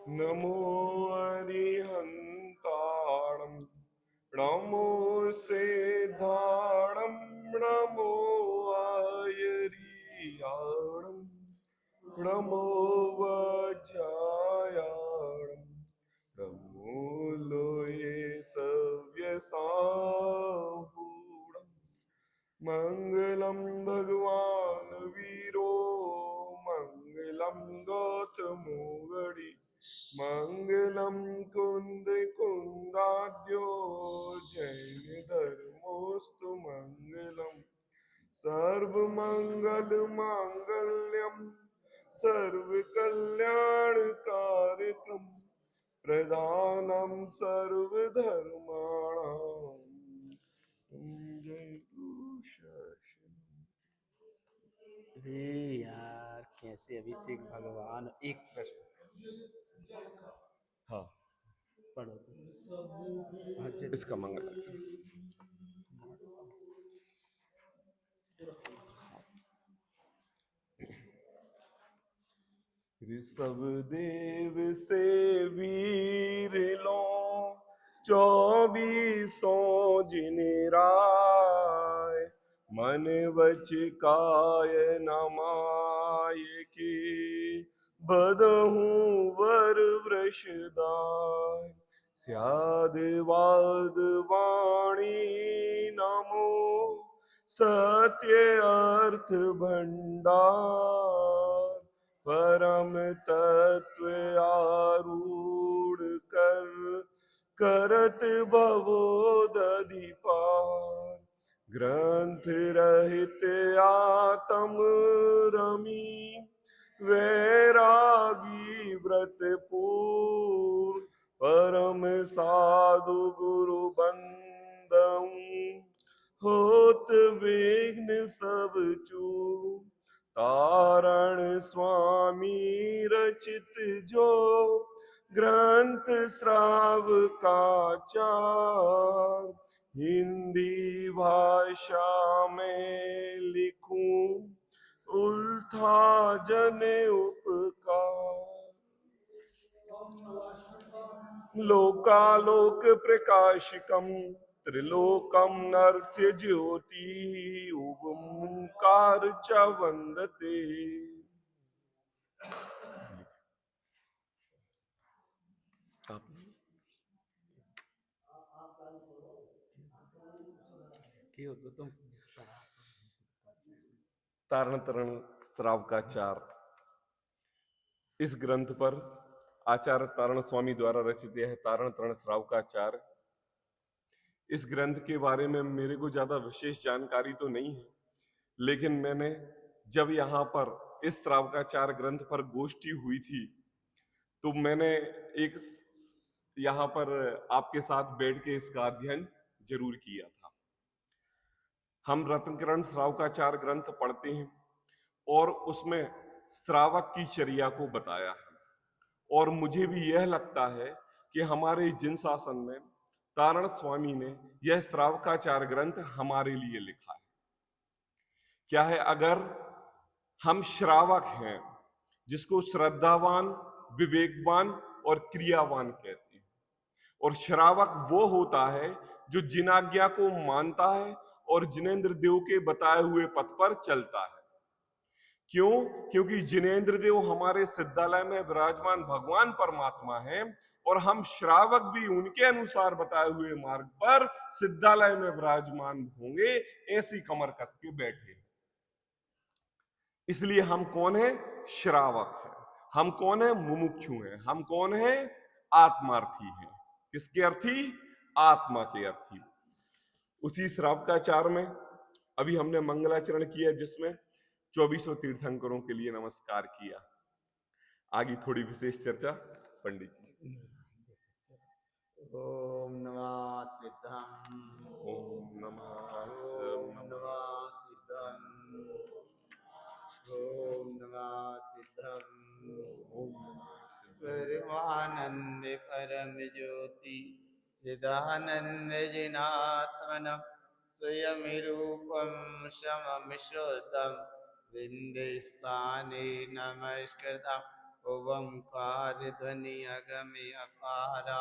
नमो अरिहन्ताणं नमो सेधाणं नमो आयरियाणं नमो वज्रायाणं नमो लोये सव्यसाहूणम् मंगलम भगवान वीरो मंगलम गौतमोगड़ी मंगलम कुंद कुंदाद्यो जैन धर्मोस्तु मंगलम सर्वमंगल मांगल्यम सर्वकल्याणकारकम प्रधानम सर्वधर्माणां जय अरे यार कैसे अभिषेक भगवान। एक प्रश्न हाँ पढ़ो तो। भजन इसका मंगलाचरण। ऋषभ देव से वीर लो 2400 जिन राय मन वच काय नमाय की बदहू वर वृषदाय स्यादवाद वाणी नमो सत्य अर्थ भंडार परम तत्व आरूढ़ कर करत भवोदधिपार ग्रंथ रहित आत्म रमी वैरागी व्रत पूर परम साधु गुरु बंदम होत विघ्न सब चूक तारण स्वामी रचित जो ग्रंथ श्राव का चार हिंदी भाषा में लिखूं उल्था जन उपकार लोकालोक प्रकाशिकम त्रिलोकम नर्त्य ज्योति ओंकार च वंदते। की हो तो तुम तारण तरण श्राव का चार इस ग्रंथ पर आचार्य तारण स्वामी द्वारा रचित यह तारण तरण श्राव का चार। इस ग्रंथ के बारे में मेरे को ज्यादा विशेष जानकारी तो नहीं है, लेकिन मैंने जब यहाँ पर इस श्रावकाचार ग्रंथ पर गोष्ठी हुई थी तो मैंने एक यहाँ पर आपके साथ बैठ के इसका अध्ययन जरूर किया था। हम रत्नकरण श्रावकाचार ग्रंथ पढ़ते हैं और उसमें श्रावक की चर्या को बताया है, और मुझे भी यह लगता है कि हमारे जिन शासन में तारण स्वामी ने यह श्रावकाचार ग्रंथ हमारे लिए लिखा है। क्या है, अगर हम श्रावक हैं जिसको श्रद्धावान, विवेकवान और क्रियावान कहते हैं, और श्रावक वो होता है जो जिनाज्ञा को मानता है और जिनेन्द्र देव के बताए हुए पथ पर चलता है। क्यों? क्योंकि जिनेन्द्र देव हमारे सिद्धालय में विराजमान भगवान परमात्मा हैं और हम श्रावक भी उनके अनुसार बताए हुए मार्ग पर सिद्धालय में विराजमान होंगे, ऐसी कमर कस के बैठे। इसलिए हम कौन है? श्रावक है। हम कौन है? मुमुक्षु हैं। हम कौन है? आत्मार्थी हैं। किसके अर्थी? आत्मा के अर्थी। उसी श्रावकाचार में अभी हमने मंगलाचरण किया जिसमें 2400 तीर्थंकरों के लिए नमस्कार किया। आगे थोड़ी विशेष चर्चा पंडित जी। ओम नमः सिद्धम ओम नमः ओम नमः सिद्धम ओम नमः सिद्धम परमानंद परम ज्योति चिदानंद जिनात्मनम स्वयं रूपम समम श्रुतम विंदे स्थाने नमस्कृतम ओंकार ध्वनि अगम अपारा,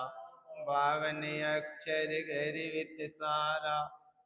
बावन अक्षर घर वित सारा,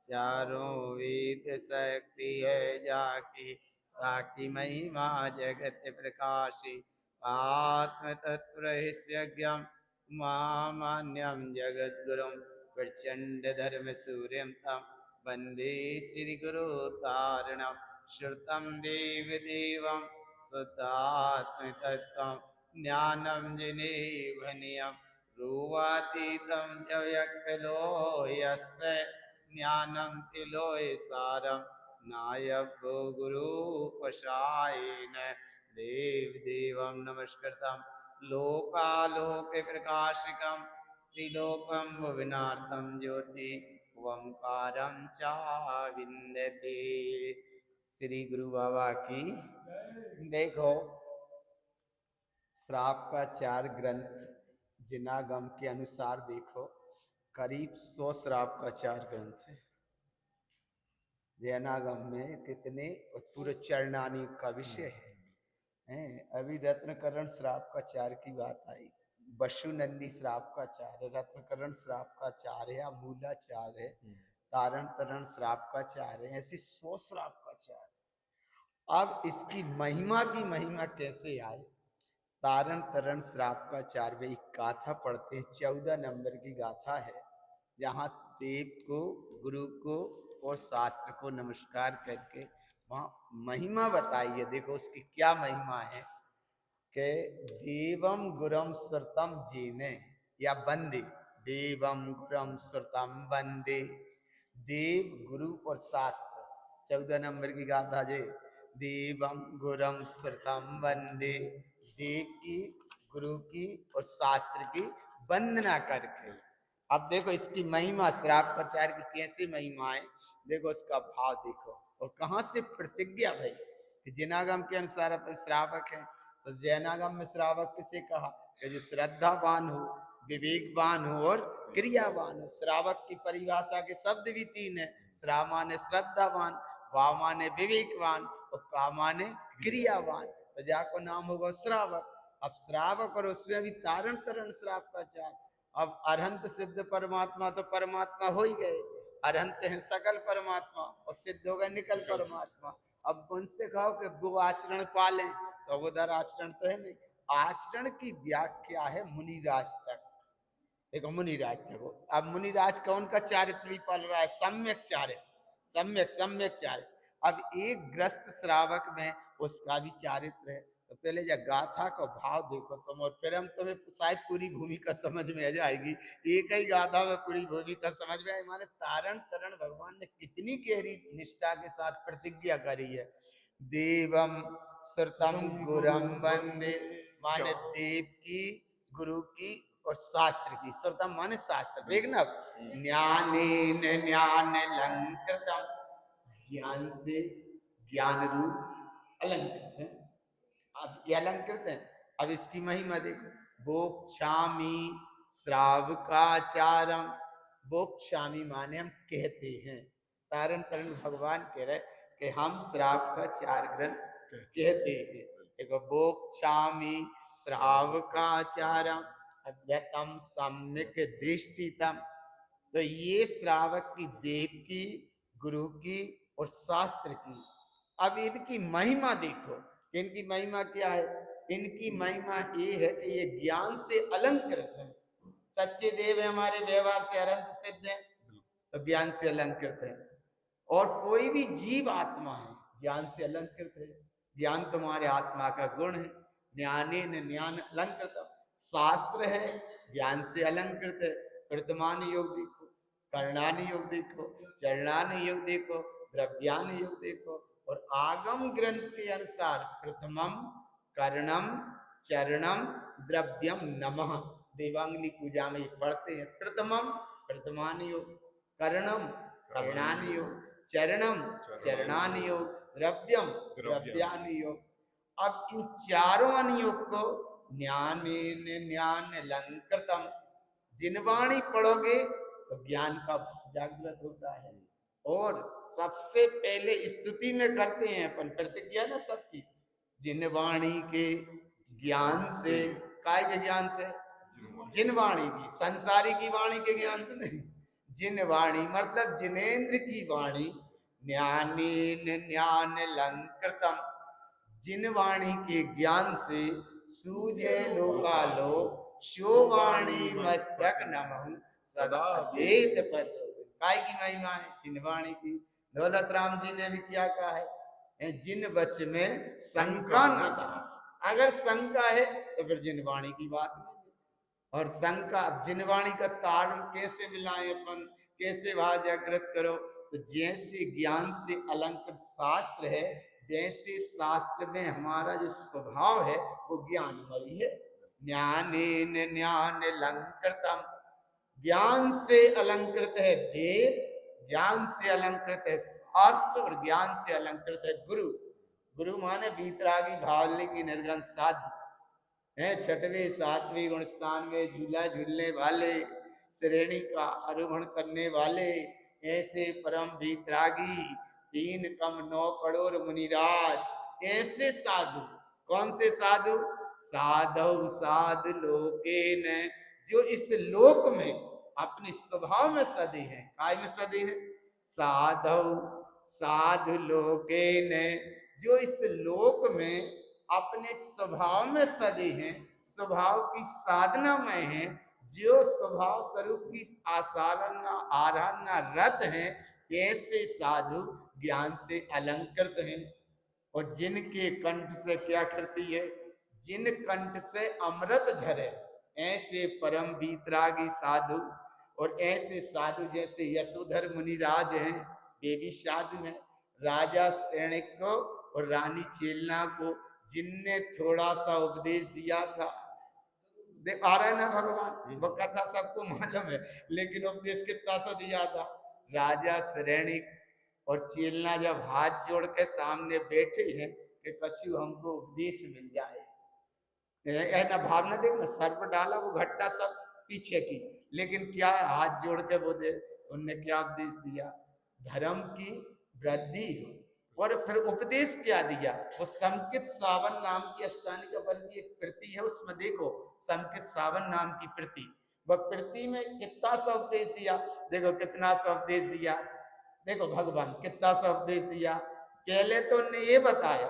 चारों वेद शक्ति है जाकी, ताकि महिमा जगत प्रकाशी, आत्म तत्व रहस्यज्ञम महामान्यम जगत गुरुम, प्रचंड धर्म सूर्यम तम वंदे श्री गुरु तारणम, श्रुतम देव देवम शुद्धात्म तत्वम, ज्ञानम जिनेवनियम रूपातीतं च व्यक्तलोयस्य, ज्ञानं तिलोय सारं नायको गुरुपशायेन, देव देवं नमस्कृतं लोकालोक प्रकाशकं, त्रिलोकं भुवनार्थं ज्योति ओंकारं चाविन्दते। श्री गुरु बाबा की। देखो श्राप का 4 ग्रंथ जिनागम के अनुसार देखो करीब 100 श्राप का 4 ग्रंथ है। जैनागम में कितने, और पूरे चरणानी का विषय है। अभी रत्नकरण श्राप का 4 की बात आई, बशुनंदी श्राप का 4 है, रत्नकरण श्राप का 4 है, अमूला 4 है, तारण तरण श्राप का 4 है, ऐसी 100 श्राप का 4। अब इसकी महिमा की महिमा कैसे आए? तारण तरण श्राप का 4 वे गाथा पढ़ते हैं, 14 नंबर की गाथा है, जहाँ देव को, गुरु को और शास्त्र को नमस्कार करके वहाँ महिमा बताई है। देखो उसकी क्या महिमा है कि देवम गुरम श्रुतम जीने या बंदे, देवम गुरम श्रुतम बंदे, देव गुरु और शास्त्र 14 नंबर की गाथा जे, देवम गुरम श्रुतम वंदे, देव की, गुरु की और शास्त्र की वंदना करके। अब देखो इसकी महिमा, श्राप का 4 की कैसी महिमा है, देखो उसका भाव देखो, और कहाँ से प्रतिज्ञा भाई कि जिनागम के अनुसार अपन श्रावक हैं। तो जैनागम में श्रावक किसे कहा कि जो श्रद्धावान हो, विवेकवान हो और क्रियावान हो। श्रावक की परिभाषा के शब्द भी 3 है, श्रा माने श्रद्धावान, वा माने विवेकवान और का माने क्रियावान। तो जाको नाम होगा श्रावक। अब श्रावक और उसमें भी तारण तरण श्राप का 4। अब अरहंत सिद्ध परमात्मा तो परमात्मा हो ही गए, अरहंत हैं सकल परमात्मा और सिद्ध हो गए निकल परमात्मा। अब उनसे कहो कि वो आचरण पालें, तो उधर आचरण तो है नहीं। आचरण की व्याख्या है मुनिराज तक, देखो मुनिराज तक हो। अब मुनिराज कौन का चारित्र भी पाल रहा है? सम्यक चारित्र, सम्यक सम्यक चारित्र। अब एक ग्रस्त श्रावक में उसका भी चारित्र है। तो पहले जब गाथा का भाव देखो तुम, और फिर हम तुम्हें शायद पूरी भूमिका समझ में आ जाएगी। एक ही गाथा में पूरी भूमिका समझ में आई। माने तारण तरण भगवान ने कितनी गहरी निष्ठा के साथ प्रतिज्ञा करी है। देवम श्रुतम गुरम वंदे, माने देव की, गुरु की और शास्त्र की। श्रुतम माने शास्त्र। देखना, ज्ञानेन ज्ञान अलंकृतम, ज्ञान से ज्ञान रूप अलंकृत है। अब ये अलंकृत है। अब इसकी महिमा देखो, बोक्षामी श्रावकाचारम, बोक्षामी माने हम कहते हैं। तारण तरण भगवान कह रहे कि हम श्राप का 4 ग्रंथ कहते हैं। देखो बोक्षामी श्रावकाचारम अव्यतम सम्यक दृष्टितम। तो ये श्रावक की, देव की, गुरु की और शास्त्र की। अब इनकी महिमा देखो, इनकी महिमा क्या है? इनकी महिमा ये है कि ये ज्ञान से अलंकृत है। सच्चे देव है, हमारे व्यवहार से अनंत सिद्ध है, तो ज्ञान से अलंकृत है। और कोई भी जीव आत्मा है, ज्ञान से अलंकृत है। ज्ञान तुम्हारे आत्मा का गुण है। ज्ञानेन ज्ञान अलंकृत, शास्त्र है, ज्ञान से अलंकृत है। वर्तमान योग देखो, कर्णान योग देखो, चरणान योग देखो, द्रव्यान योग देखो। और आगम ग्रंथ के अनुसार प्रथमम कर्णम चरणम द्रव्यम नमः, देवांगली पूजा में पढ़ते हैं। प्रथमम प्रथमान योग, कर्णम कर्णान योग, चरणम चरणान योग, द्रव्यम द्रव्यान योग। अब इन चारों अनियोग को ज्ञानेन ज्ञान अलंकृतम, जिनवाणी पढ़ोगे तो ज्ञान का जागृत होता है। और सबसे पहले स्तुति में करते हैं अपन प्रतिज्ञा ना सबकी, जिनवाणी के ज्ञान से, काय के ज्ञान से, जिन वाणी की, संसारी की वाणी के ज्ञान से नहीं, जिन वाणी मतलब जिनेन्द्र की वाणी, ज्ञानेन ज्ञान लंकृतम, जिन वाणी के ज्ञान से सूझे लोकालो, शो वाणी मस्तक नमः सदा वेद पद। काय की महिमा है, जिन वाणी की। दौलत राम जी ने भी क्या कहा है, जिन वच में शंका न डाल। अगर शंका है तो फिर जिन वाणी की बात नहीं। और शंका, जिनवाणी का तार कैसे मिलाएं अपन, कैसे वहां जागृत करो, तो जैसे ज्ञान से अलंकृत शास्त्र है, जैसे शास्त्र में हमारा जो स्वभाव है वो ज्ञानमयी है। ज्ञानेन ज्ञान अलंकृतम, ज्ञान से अलंकृत है देव, ज्ञान से अलंकृत है शास्त्र, और ज्ञान से अलंकृत है गुरु। गुरु माने वीतरागी भावलिंगी निर्गन साधु है, छठवें सातवें गुण स्थान में झूला झूलने वाले, श्रेणी का आरोहण करने वाले, ऐसे परम वीतरागी, 3 कम 9 करोड़ मुनिराज, ऐसे साधु। कौन से साधु, साधु साध लोकेन, जो इस लोक में अपने स्वभाव में सदे हैं। काय में सदे हैं, साधु साधु लोकेन, जो इस लोक में अपने स्वभाव में सदे हैं, स्वभाव की साधना में हैं, जो स्वभाव स्वरूप की आसारना आराधना रत हैं, ऐसे साधु ज्ञान से अलंकृत हैं। और जिनके कंठ से क्या करती है, जिन कंठ से अमृत झरे, ऐसे परम वीतरागी साधु। और ऐसे साधु जैसे यशोधर मुनिराज हैं, वे भी साधु हैं। राजा श्रेणिक को और रानी चेलना को जिनने थोड़ा सा उपदेश दिया था, देख आ रहा है ना भगवान, वो कथा सबको मालूम है, लेकिन उपदेश कितना सा दिया था। राजा श्रेणिक और चेलना जब हाथ जोड़ के सामने बैठे हैं कि कछु हमको उपदेश मिल जाए, ना भावना देखना, सर्प डाला वो घट्टा सब पीछे की, लेकिन क्या है, हाथ जोड़ के वो दे, उनने क्या उपदेश दिया, धर्म की वृद्धि हो। और फिर उपदेश क्या दिया, वो समकित सावन नाम की अष्टानिका बल की एक कृति है, उसमें देखो समकित सावन नाम की कृति, वह कृति में कितना सा उपदेश दिया, देखो कितना सा उपदेश दिया, देखो भगवान कितना सा उपदेश दिया। पहले तो उन्होंने ये बताया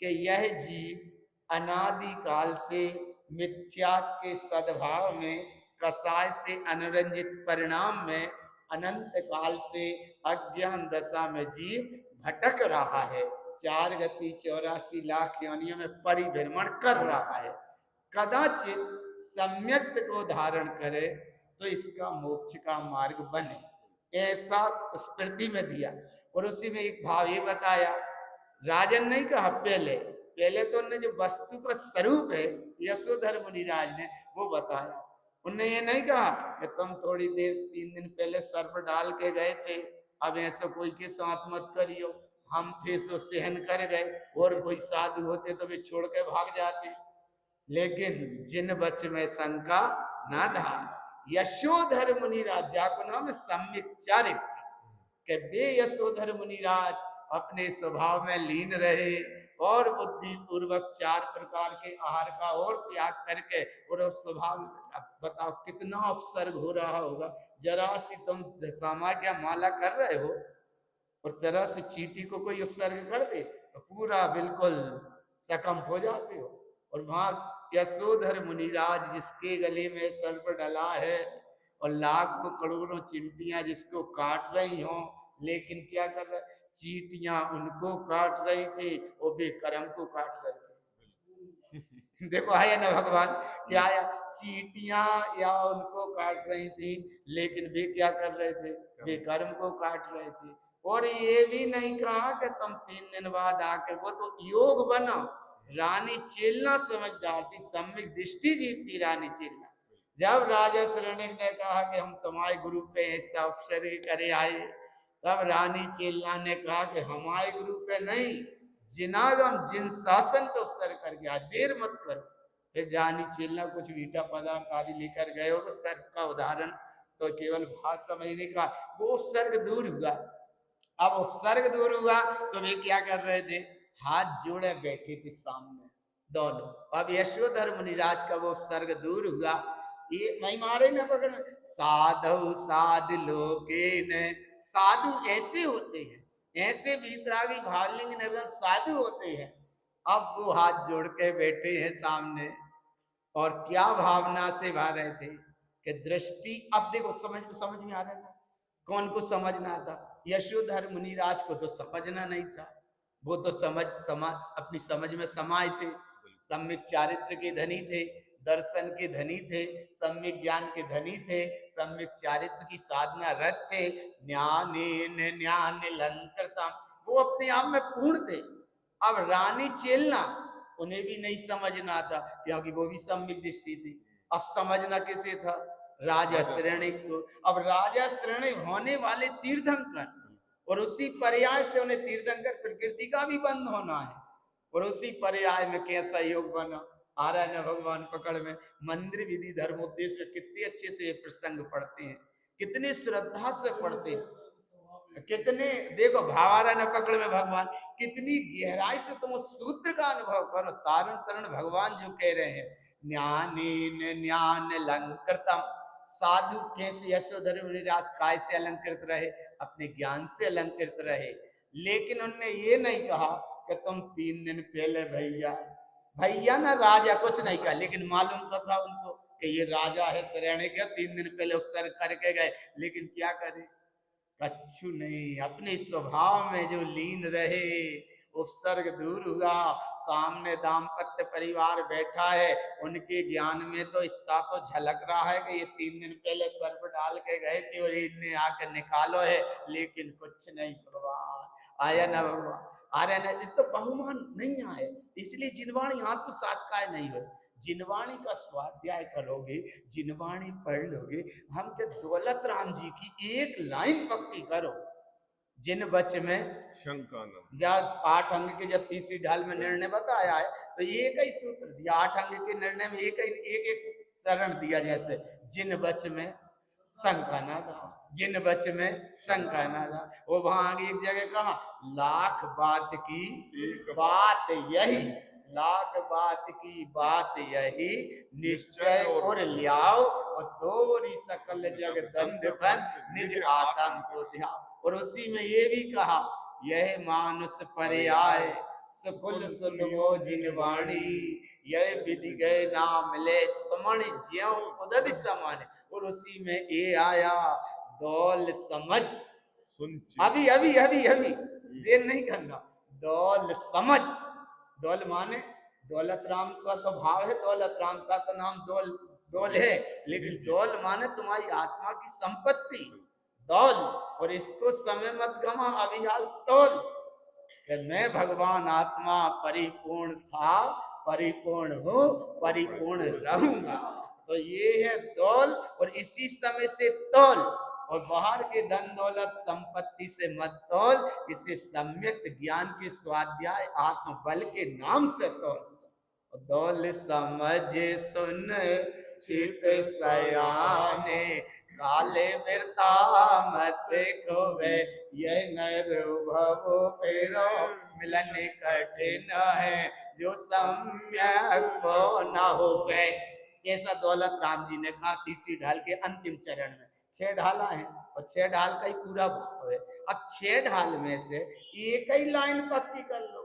कि यह जीव अनादि काल से मिथ्या के सद्भाव में, कसाय से अनुरंजित परिणाम में, अनंत काल से अज्ञान दशा में जीव भटक रहा है, 4 गति 84 लाख योनियों में परिभ्रमण कर रहा है। कदाचित सम्यक्त को धारण करे तो इसका मोक्ष का मार्ग बने, ऐसा उस प्रति में दिया। और उसी में एक भाव ये बताया, राजन नहीं कहा, पहले तो उन्होंने जो वस्तु का स्वरूप है यशोधर मुनिराज ने वो बताया। उन्होंने ये नहीं कहा कि तुम थोड़ी देर 3 दिन पहले सर्प डाल के गए थे, अब ऐसा कोई के साथ मत करियो, हम थे सो सहन कर गए, और कोई साधु होते तो वे छोड़ के भाग जाते। लेकिन जिन बच में शंका ना धार, यशोधर मुनिराज, जाको नाम सम्यक चारित्र, के वे यशोधर मुनिराज अपने स्वभाव में लीन रहे और बुद्धि पूर्वक 4 प्रकार के आहार का और त्याग करके, और स्वभाव, बताओ कितना उपसर्ग हो रहा होगा। जरा सी तुम सामान्य माला कर रहे हो और जरा से चींटी को कोई उपसर्ग कर दे तो पूरा बिल्कुल सकंप हो जाते हो। और वहां यशोधर मुनिराज जिसके गले में सर्प डला है और लाखों करोड़ों चिंटियां जिसको काट रही हों, लेकिन क्या कर रहे, चींटियां उनको काट रही थी और वे कर्म को काट रहे थे। देखो आया ना भगवान, क्या आया, चींटियां या उनको काट रही थी, लेकिन वे क्या कर रहे थे, वे कर्म को काट रहे थे। और ये भी नहीं कहा कि तुम 3 दिन बाद आके, वो तो योग बना। रानी चेलना समझदार थी, सम्यक दृष्टि जीत थी रानी चेलना। जब राजा श्रेणिक ने कहा कि हम तुम्हारे गुरु पे ऐसा अवसर करे आए, तब रानी चेलना ने कहा कि हमारे गुरु पे नहीं, जिनागम जिन शासन को अवसर कर गया, देर मत करो। फिर रानी चेलना कुछ मीठा पदार्थ आदि लेकर गए, और सर्प का उदाहरण तो केवल भाषा समझने का, वो उपसर्ग दूर हुआ। अब उपसर्ग दूर हुआ तो वे क्या कर रहे थे, हाथ जोड़े बैठे थे सामने, दोनों। अब यशोधर मुनिराज का वो सर्ग दूर हुआ, ये मैं मारे न पकड़, साधु साध लोके न, साधु ऐसे होते हैं, ऐसे वीतरागी भावलिंग निर्गुण साधु होते हैं। अब वो हाथ जोड़ के बैठे हैं सामने, और क्या भावना से भा रहे थे कि दृष्टि, अब देखो समझ में आ रहा है ना, कौन को समझना था? यशोधर मुनिराज को तो समझना नहीं था, वो तो अपनी समझ में समाये थे, सम्यक चारित्र के धनी थे, दर्शन के धनी थे, सम्यक ज्ञान के धनी थे, सम्यक चारित्र की साधना रत थे, ज्ञान लंकृतम, वो अपने आप में पूर्ण थे। अब रानी चेलना उन्हें भी नहीं समझना था, क्योंकि वो भी सम्यक दृष्टि थी। अब समझना किसे था? राजा श्रेणी को। अब राजा श्रेणी होने वाले तीर्थंकर, और उसी पर्याय से उन्हें तीर्थंकर प्रकृति का भी बंद होना है, और उसी पर्याय में कैसा योग बना आ रहा है ना भगवान पकड़ में। मंदिर विधि धर्मोपदेश में कितने अच्छे से ये प्रसंग पढ़ते हैं, कितने श्रद्धा से पढ़ते हैं, कितने देखो भावारा न पकड़ में भगवान कितनी गहराई से तुम उस सूत्र का अनुभव करो। तारण तरण भगवान जो कह रहे हैं, ज्ञान अलंकृतम, साधु कैसे यशोधर मुनिराज काय से अलंकृत रहे? अपने ज्ञान से अलंकृत रहे। लेकिन उनने ये नहीं कहा कि तुम 3 दिन पहले भैया ना राजा कुछ नहीं कहा, लेकिन मालूम तो था उनको कि ये राजा है श्रेणी का, 3 दिन पहले उपसर्ग करके गए, लेकिन क्या करे, कछु नहीं, अपने स्वभाव में जो लीन रहे। उपसर्ग दूर हुआ, सामने दाम्पत्य परिवार बैठा है, उनके ज्ञान में तो इतना तो झलक रहा है कि ये 3 दिन पहले सर्प डाल के गए थे और इनने आकर निकालो है, लेकिन कुछ नहीं भगवान आया ना, भगवान आ रहे ना, तो बहुमान नहीं आए। इसलिए जिनवाणी आत्म साक्षात्कार नहीं हो, जिनवाणी का स्वाध्याय करोगे, जिनवाणी पढ़ लोगे। हम के दौलत राम जी की एक लाइन पक्की करो, जिन बच में शंकानंद, जब 8 अंग के जब तीसरी ढाल में निर्णय बताया है, तो एक ही सूत्र दिया, 8 अंग के निर्णय में एक चरण दिया, जैसे जिन बच में शंका ना था, जिन बच में शंका ना था। वो वहां आगे एक जगह कहा, लाख बात की बात यही, लाख बात की बात यही, निश्चय और लियाओ, और तोरी सकल जग दंड बन निज आतंक को ध्याओ। और उसी में ये भी कहा, यह मानुष पर्याय सकुल सुनवो जिनवाणी, यह विधि गए नाम ले समण ज्यों उदद समान। और उसी में ये आया, दौल समझ, अभी अभी अभी अभी देर नहीं करना, दौल समझ। दौल माने दौलत राम का तो भाव है, दौलत राम का तो नाम दौल है, लेकिन दौल माने तुम्हारी आत्मा की संपत्ति, दौल। और इसको समय मत गमा, अभी हाल तौल, कि मैं भगवान आत्मा परिपूर्ण था, परिपूर्ण हूं, परिपूर्ण रहूंगा। तो ये है दौल, और इसी समय से तौल, और बाहर के धन दौलत संपत्ति से मत तौल, इसे सम्यक ज्ञान के स्वाध्याय आत्म बल के नाम से तौल। दौल समझ सुन चित सयाने, काले बिरता मत खोवे, यह नर भव फेरो मिलन कठिन है, जो सम्यक को न हो गए। ऐसा दौलत राम जी ने कहा तीसरी ढाल के अंतिम चरण में। 6 ढाला है, और 6 ढाल का ही पूरा भाव है। अब 6 ढाल में से एक ही लाइन पक्की कर लो,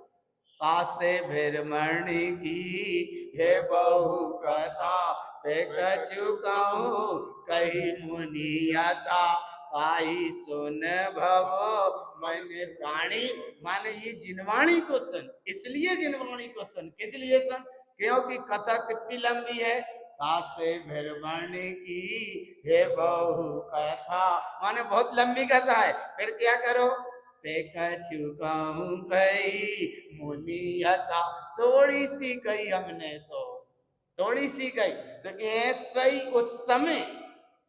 कासे भीरमणि की हे बहु कथा, पे कछु कहूं कही मुनियता, आई सुन भवो मन प्राणी। माने ये जिनवाणी को सुन, इसलिए जिनवाणी को सुन, किस लिए सुन? क्योंकि कथा कितनी लंबी है, कासे भीरमणि की हे बहु कथा, माने बहुत लंबी कथा है। फिर क्या करो, कछु कहूं कही मुनियता, थोड़ी सी कही हमने, तो थोड़ी सी कही। तो ऐसा ही उस समय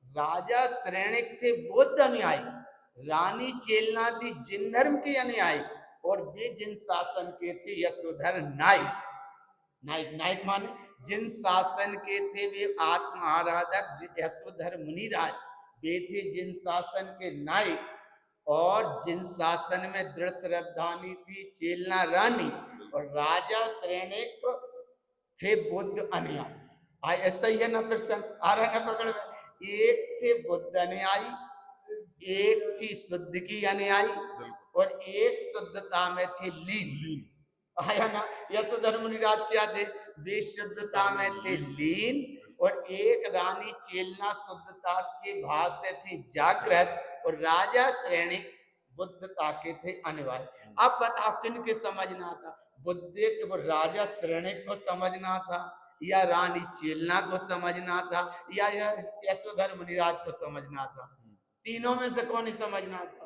राजा श्रेणिक थे बौद्ध अनुयायी, रानी चेलना थी जिन धर्म के अनुयायी, और वे जिन शासन के थे यशोधर नायक। नायक नायक माने जिन शासन के थे वे आत्म आराधक यशोधर मुनिराज, वे थे जिन शासन के नायक। और जिन शासन में दृढ़ श्रद्धानी थी चेलना रानी, और राजा श्रेणिक थे बुद्ध अनुयायी। आए इतना ही है ना प्रसंग, आ रहा है ना पकड़ में। एक थे बुद्ध अनुयायी, एक थी शुद्ध की अनुयायी, और एक शुद्धता में थे लीन। आया ना। यशोधर मुनिराज क्या थे? वे शुद्धता में थे लीन, और एक रानी चेलना शुद्धता के भाव से थी जागृत, और राजा श्रेणी बुद्धता के थे अनुयायी। अब बताओ किन के समझना था? बुद्धे को राजा श्रेणी को समझना था, या रानी चेलना को समझना था, या यशोधर मुनिराज को समझना था? तीनों में से कौन ही समझना था?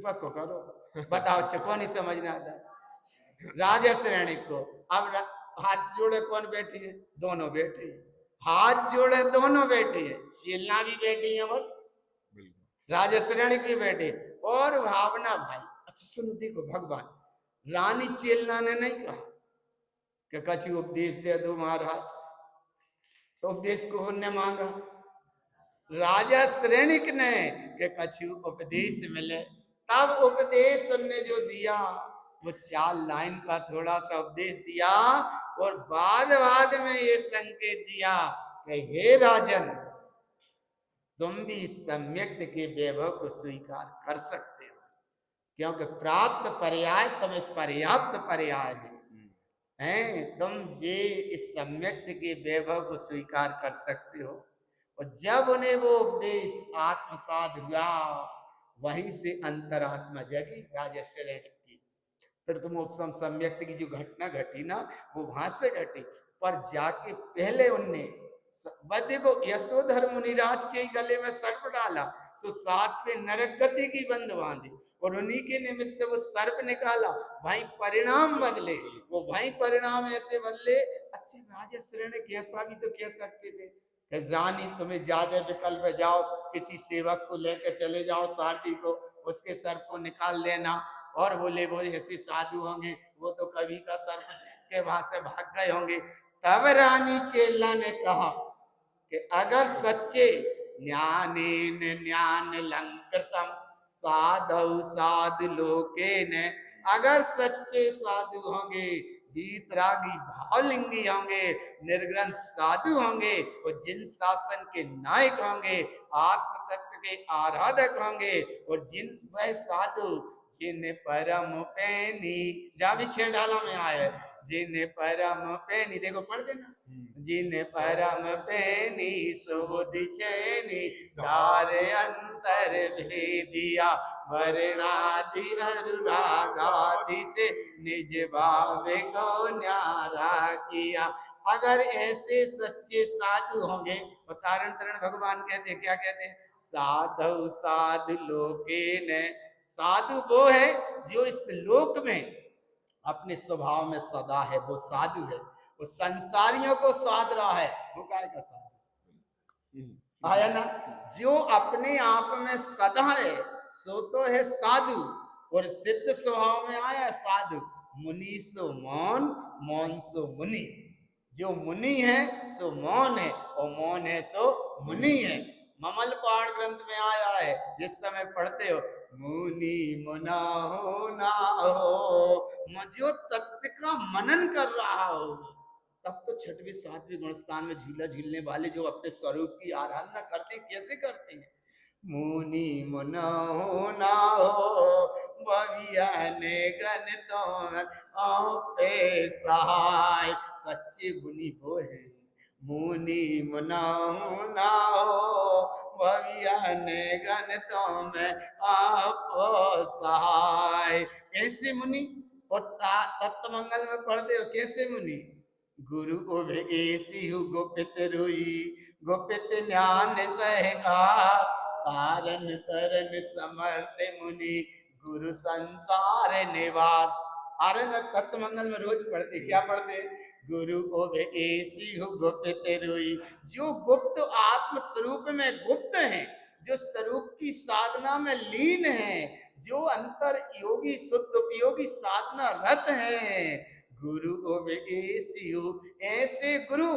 पक्को करो, बताओ कौन ही समझना था? राजा श्रेणी को। अब हाथ जोड़े कौन बैठी है? दोनों बैठी है। हाथ जोड़े दोनों बैठी है, चेलना भी बैठी है और राजा श्रेणी भी बैठी है। और भावना भाई, अच्छा सुनो, देखो भगवान, रानी चेलना ने नहीं कहा कि कछु उपदेश दे दो महाराज, तो उपदेश को ने मांगा। राजा श्रेणिक ने कि कछु उपदेश मिले, तब उपदेश उनने जो दिया वो 4 लाइन का थोड़ा सा उपदेश दिया, और बाद में ये संकेत दिया कि हे राजन, तुम भी सम्यक के वैभव को स्वीकार कर सकते हो, क्योंकि प्राप्त पर्याय तुम्हें पर्याप्त पर्याय है। तुम ये इस सम्यक के वैभव को स्वीकार कर सकते हो। और जब उन्हें वो उपदेश आत्मसात हुआ, वहीं से अंतरात्मा जगी राजा श्रेणी की। फिर तुम उपसम सम्यक की जो घटना घटी ना, वो वहां से घटी। पर जाके पहले उनने देखो, यशोधर मुनिराज के गले में सर्प डाला, तो 7वें नरक गति की बंद बांधी, और उन्हीं के निमित्त से वो सर्प निकाला। भाई परिणाम बदले, वो भाई परिणाम ऐसे बदले। अच्छे राजा श्रेणी कैसा भी तो कह सकते थे, रानी तुम्हें ज्यादा विकल्प है, जाओ किसी सेवक को लेकर चले जाओ, सारथी को, उसके सर्प को निकाल देना। और बोले वो ऐसे साधु होंगे, वो तो कभी का सर्प के वहां से भाग गए होंगे। तब रानी चेला ने कहा कि अगर सच्चे ज्ञानेन ज्ञान लंकृतम साधु साधु लोकेन, अगर सच्चे साधु होंगे, वीतरागी भावलिंगी होंगे, निर्ग्रंथ साधु होंगे, और जिन शासन के नायक होंगे, आत्म तत्व के आराधक होंगे, और जिन वह साधु जिन परम पैनी, जा भी 6 डाला में आया, जिन परम पैनी, देखो पढ़ देना, जिन परम पैनी सुबुद्धि चैनी, डार अंतर भेदिया, वर्णादि अनुरागादि से निज भाव को न्यारा किया। अगर ऐसे सच्चे साधु होंगे, और तारण तरण भगवान कहते हैं, क्या कहते हैं? साधु साधु लोके ने, साधु वो है जो इस लोक में अपने स्वभाव में सदा है, वो साधु है। वो संसारियों को साध रहा है, वो काय का साधु? आया ना। जो अपने आप में सदा है, सो तो है साधु। और सिद्ध स्वभाव में आया साधु, मुनि सो मौन, मौन सो मुनि। जो मुनि है सो मौन है, और मौन है सो मुनि है। ममल पहाड़ ग्रंथ में आया है, जिस समय पढ़ते हो, मुनि मुना हो ना हो, जो तत्व का मनन कर रहा हो, तब तो 6वें 7वें गुणस्थान में झूला झूलने वाले जो अपने स्वरूप की आराधना करते हैं, कैसे करते हैं? मुनि मुना हो ना हो, बवियाने गण तो पे सहाय। सच्चे मुनि वो है, मुनि मुना हो ना हो, भवियाने गण तो में आप सहाय। कैसे मुनि? और तत्व मंगल में पढ़ते हो, कैसे मुनि? गुरु उभे ऐसी हु गोपित रुई, गोपित ज्ञान सहकार, तारन तरन समर्थ मुनि, गुरु संसार निवार। अरे न तत्व मंगल में रोज पढ़ते, क्या पढ़ते? गुरु उभे ऐसी हु गुप्त रुई, जो गुप्त आत्म स्वरूप में गुप्त हैं, जो स्वरूप की साधना में लीन हैं, जो अंतर योगी शुद्ध उपयोगी साधना रत हैं। गुरु ऐसे गुरु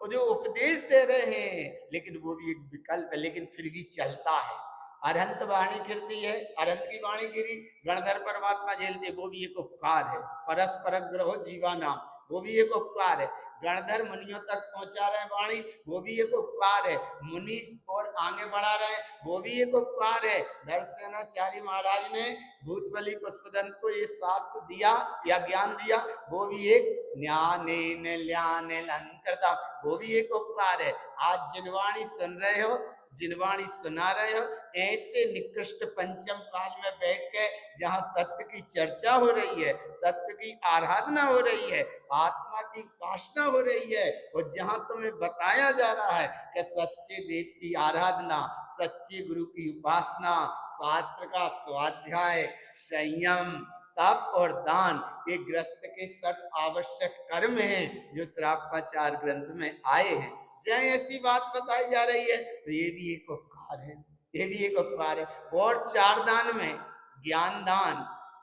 जो उपदेश दे रहे हैं, लेकिन वो भी एक विकल्प है, लेकिन फिर भी चलता है। अरहंत वाणी गिरती है, अरहंत की वाणी गिरी, गणधर परमात्मा झेलते, वो भी एक उपकार है। परस्पर ग्रहो जीवा नाम, वो भी एक उपकार है। गणधर मुनियों तक पहुंचा रहे वाणी, वो भी एक उपकार है। मुनि और आगे बढ़ा रहे, वो भी एक उपकार है। दर्शनाचार्य महाराज ने भूतबली पुष्पदंत को ये शास्त्र दिया या ज्ञान दिया, वो भी एक ज्ञानेन ल्याने लंकृतम, वो भी एक उपकार है। आज जिनवाणी सुन रहे हो, जिनवाणी सुना रहे हो, ऐसे निकृष्ट पंचम काल में बैठ के जहाँ तत्व की चर्चा हो रही है, तत्व की आराधना हो रही है, आत्मा की उपासना हो रही है, और जहाँ तुम्हें बताया जा रहा है कि सच्चे देव की आराधना, सच्चे गुरु की उपासना, शास्त्र का स्वाध्याय, संयम, तप और दान, ये ग्रस्त के 6 आवश्यक कर्म हैं जो श्रावकाचार ग्रंथ में आए हैं। जय ऐसी बात बताई जा रही है, तो ये भी एक उपकार है, ये भी एक उपकार है। और 4 दान में ज्ञान दान,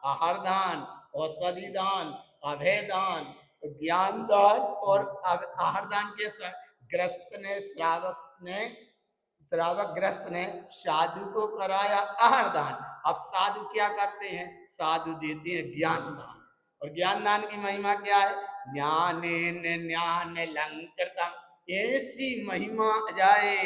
आहार दान, औषधि दान, अभय दान, ज्ञान दान और आहार दान के ग्रस्त ने, श्रावक ग्रस्त ने साधु को कराया आहार दान। अब साधु क्या करते हैं? साधु देते हैं ज्ञान दान। और ज्ञान दान की महिमा क्या है? ज्ञानेन ज्ञान लंकृतम, ऐसी महिमा जाए,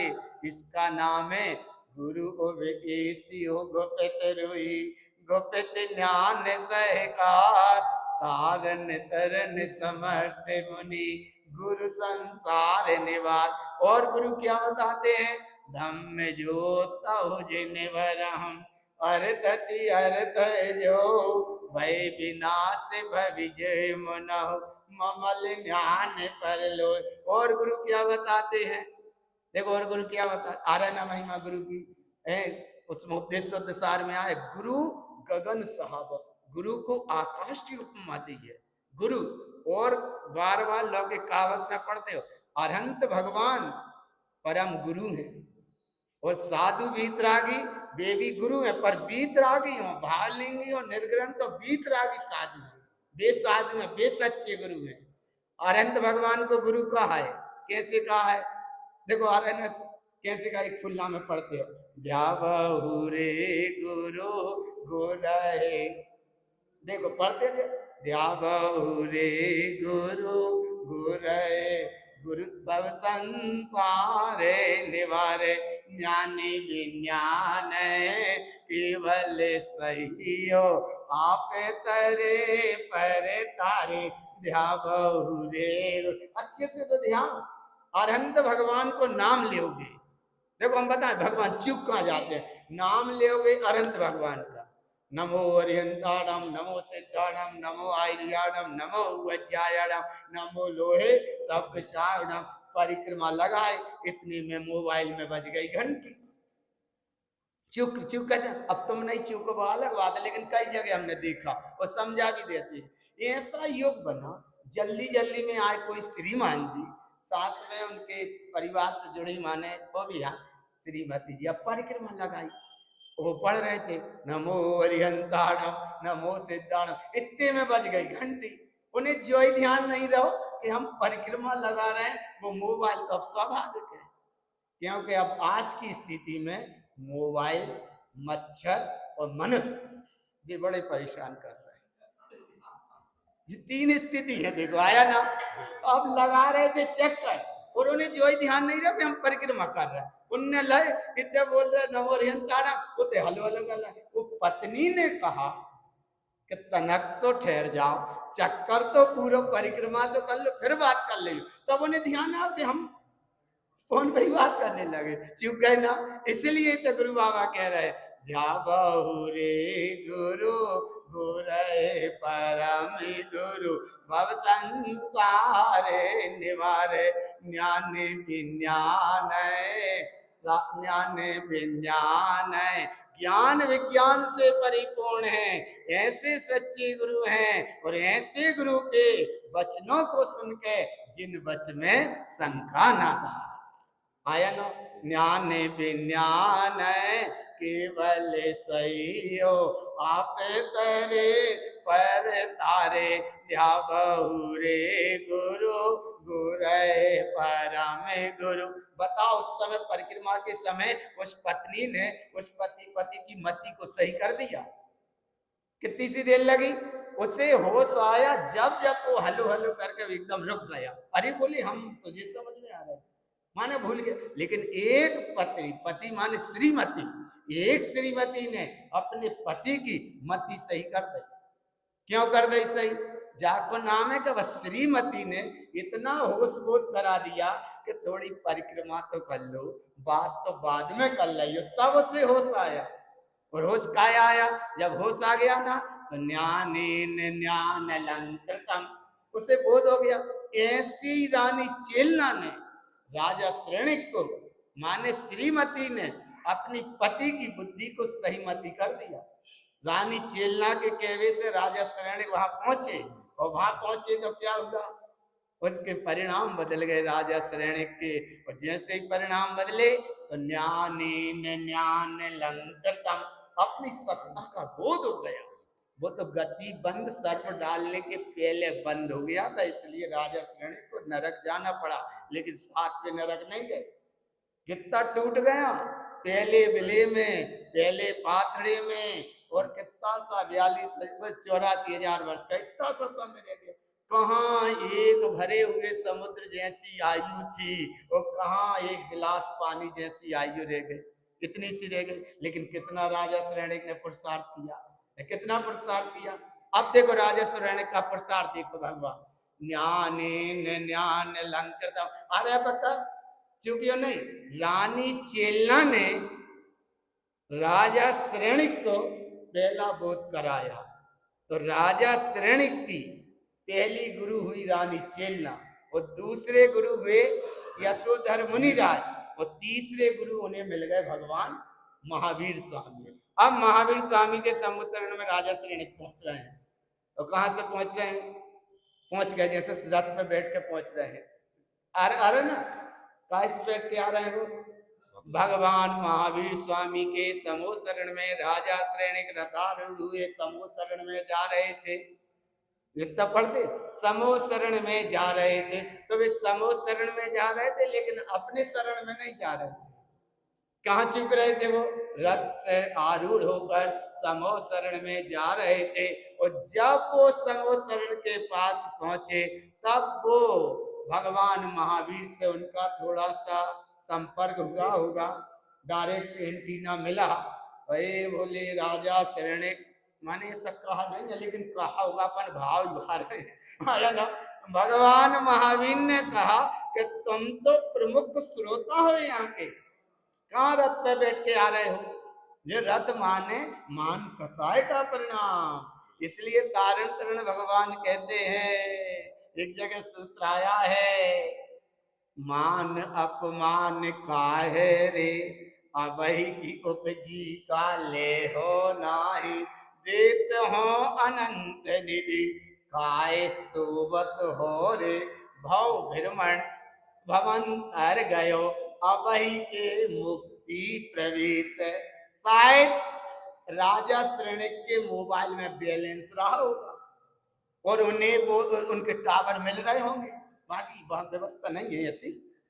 इसका नाम है गुरु ऐसी हो गोपित रोई, गोपित ज्ञान सहकार, तारन तरन समर्थ मुनि, गुरु संसार निवार। और गुरु क्या बताते हैं? धम्म जोत हो जिनवर हम, अर्थति अर्थ जो, भय विनाश भविजय मनहु, ममल ज्ञान पर लो। और गुरु क्या बताते हैं? देखो और गुरु क्या बता आ रहा है ना महिमा गुरु की है, उसमें उपदेश शुद्ध सार में आए, गुरु गगन साहब, गुरु को आकाश की उपमा दी है गुरु। और बार बार लौकिक कहावत में पढ़ते हो, अरहंत भगवान परम गुरु हैं, और साधु वीतरागी वे भी गुरु हैं, पर वीतरागी हो, भावलिंगी हो, निर्ग्रंथ हो, वीतरागी साधु हैं, वे साधु हैं, वे सच्चे गुरु हैं। अरहंत भगवान को गुरु कहा है, कैसे कहा है? देखो अरहंत कैसे का, एक फुल्ला में पढ़ते हो, ध्यावहु रे गुरु गुरहे, देखो पढ़ते थे, ध्यावहु रे गुरु गुरहे, गुरु भव संसारे निवारे, ज्ञानी विज्ञान केवल सही हो, आप तरे पर तारे, ध्यावहु रे। अच्छे से तो ध्यान, अरहंत भगवान को नाम लोगे, देखो हम बताएं भगवान चुप कहाँ जाते हैं, नाम लोगे अरहंत भगवान का, नमो अरिहंताणम, नमो सिद्धाणम, नमो आर्याणम, नमो वज्रायणम, नमो लोहे सब विशारणम। परिक्रमा लगाए, इतने में मोबाइल में बज गई घंटी। चुक चुक करना, अब तुम नहीं चुको अलग बात है, लेकिन कई जगह हमने देखा और समझा भी देते हैं। ऐसा योग बना, जल्दी जल्दी में आए कोई श्रीमान जी, साथ में उनके परिवार से जुड़ी माने वो भी यहाँ श्रीमती जी, अब परिक्रमा लगाई, वो पढ़ रहे थे नमो अरिहंताणम, नमो सिद्धाणम, इतने में बज गई घंटी। उन्हें जो ही ध्यान नहीं रहो कि हम परिक्रमा लगा रहे हैं, वो मोबाइल तो अब स्वाभाविक है, क्योंकि अब आज की स्थिति में मोबाइल, मच्छर और मनुष्य ये बड़े परेशान कर रहे हैं। ये 3 स्थिति है, देखो आया ना। अब लगा रहे थे चक्कर, और उन्हें जो ही ध्यान नहीं रहा कि हम परिक्रमा कर रहे हैं, उनने लय इतने बोल रहे नमो अरिहंताणम, उते हलो हलो कर रहे। वो पत्नी ने कहा कि तनक तो ठहर जाओ, चक्कर तो पूरा, परिक्रमा तो कर लो, फिर बात कर ले। तब उन्हें ध्यान आया कि हम फोन पे ही बात करने लगे, चुप गए ना। इसलिए तो गुरु बाबा कह रहे ध्यावहु रे गुरु गुरहे परम गुरु, भव संसारे निवारे, ज्ञान विज्ञान ज्ञान विज्ञान, ज्ञान विज्ञान से परिपूर्ण है। ऐसे सच्चे गुरु हैं, और ऐसे गुरु के वचनों को सुन के जिन वच में शंका ना था, आया ना। ज्ञान विज्ञान केवल सही हो, आप तरे पर तारे, ध्यावहु रे गुरु गुरहे परम गुरु। बताओ उस समय परिक्रमा के समय उस पत्नी ने उस पति की मति को सही कर दिया। कितनी सी देर लगी? उसे होश आया जब जब वो हलो हलो करके एकदम रुक गया। अरे बोले हम तुझे समझ में आ रहा है, माने भूल गए। लेकिन एक पति, पति माने श्रीमती, एक श्रीमती ने अपने पति की मति सही कर दी। क्यों कर दी सही? जाको नाम है कि वह श्रीमती ने इतना होश बोध करा दिया कि थोड़ी परिक्रमा तो कर लो, बात तो बाद में कर लियो, तब उसे होश आया। और होश का आया? जब होश आ गया ना तो ज्ञानेन ज्ञान अलंकृतम, उसे बोध हो गया। ऐसी रानी चेलना ने राजा श्रेणिक को माने श्रीमती ने अपनी पति की बुद्धि को सही मति कर दिया। रानी चेलना के कहवे से राजा श्रेणिक वहां पहुंचे, और वहां पहुंचे तो क्या हुआ? उसके परिणाम बदल गए राजा श्रेणिक के। और जैसे ही परिणाम बदले तो ज्ञानेन ज्ञान अलंकृतम, अपनी सत्ता का बोध हो गया। वो तो गति बंद सर्प डालने के पहले बंद हो गया था, इसलिए राजा श्रेणिक को नरक जाना पड़ा, लेकिन 7वें नरक नहीं गए। कितना टूट गया पहले विले में, पहले पाथड़े में, और कितना सा 84,000 वर्ष का इतना सा समय रह गया। कहाँ एक भरे हुए समुद्र जैसी आयु थी, और कहाँ एक गिलास पानी जैसी आयु रह गई, इतनी सी रह गई। लेकिन कितना राजा श्रेणिक ने पुरुषार्थ किया, कितना पुरुषार्थ किया। अब देखो राजा श्रेणिक का पुरुषार्थ देखो भगवान, ज्ञानेन ज्ञान अलंकृतम। अरे बता चूंकि नहीं, रानी चेलना ने राजा श्रेणिक को पहला बोध कराया। तो राजा श्रेणिक की पहली गुरु हुई रानी चेलना, और दूसरे गुरु हुए यशोधर मुनिराज, और तीसरे गुरु उन्हें मिल गए भगवान महावीर स्वामी। अब महावीर स्वामी के समूह शरण में राजा श्रेणिक पहुंच रहे हैं। तो कहां से पहुंच रहे हैं? पहुंच गए जैसे रथ पे बैठ के पहुंच रहे हैं। अरे ना कैसे बैठ के आ रहे हैं? वो भगवान महावीर स्वामी के समूह शरण में राजा श्रेणिक रथारूढ़ हुए समूह शरण में जा रहे थे। जितना पढ़ते समूह शरण में जा रहे थे, तो वे समूह शरण में जा रहे थे, लेकिन अपने शरण में नहीं जा रहे थे। कहाँ चुक रहे थे? वो रथ से आरूढ़ होकर समूह शरण में जा रहे थे। और जब वो समूह शरण के पास पहुंचे, तब वो भगवान महावीर से उनका थोड़ा सा संपर्क हुआ होगा, डायरेक्ट एंटीना मिला। अरे बोले राजा श्रेणिक, माने ऐसा कहा नहीं है, लेकिन कहा होगा अपन भाव भा रहे हैं ना। भगवान महावीर ने कहा कि तुम तो प्रमुख श्रोता हो यहाँ के, कहाँ रथ पे बैठ के आ रहे हो? ये रथ माने मान कसाय का परिणाम। इसलिए तारण तरण भगवान कहते हैं, एक जगह सूत्र आया है, मान अपमान काहे रे, अबही की उपजी का ले हो नाही, देत हो अनंत निधि काय सोवत हो रे, भव भ्रमण भवन तर गयो, अबही के मुक्ति प्रवेश। शायद राजा श्रेणिक के मोबाइल में बैलेंस रहा होगा, और उन्हें वो उनके टावर मिल रहे होंगे, बाकी व्यवस्था नहीं है ऐसी,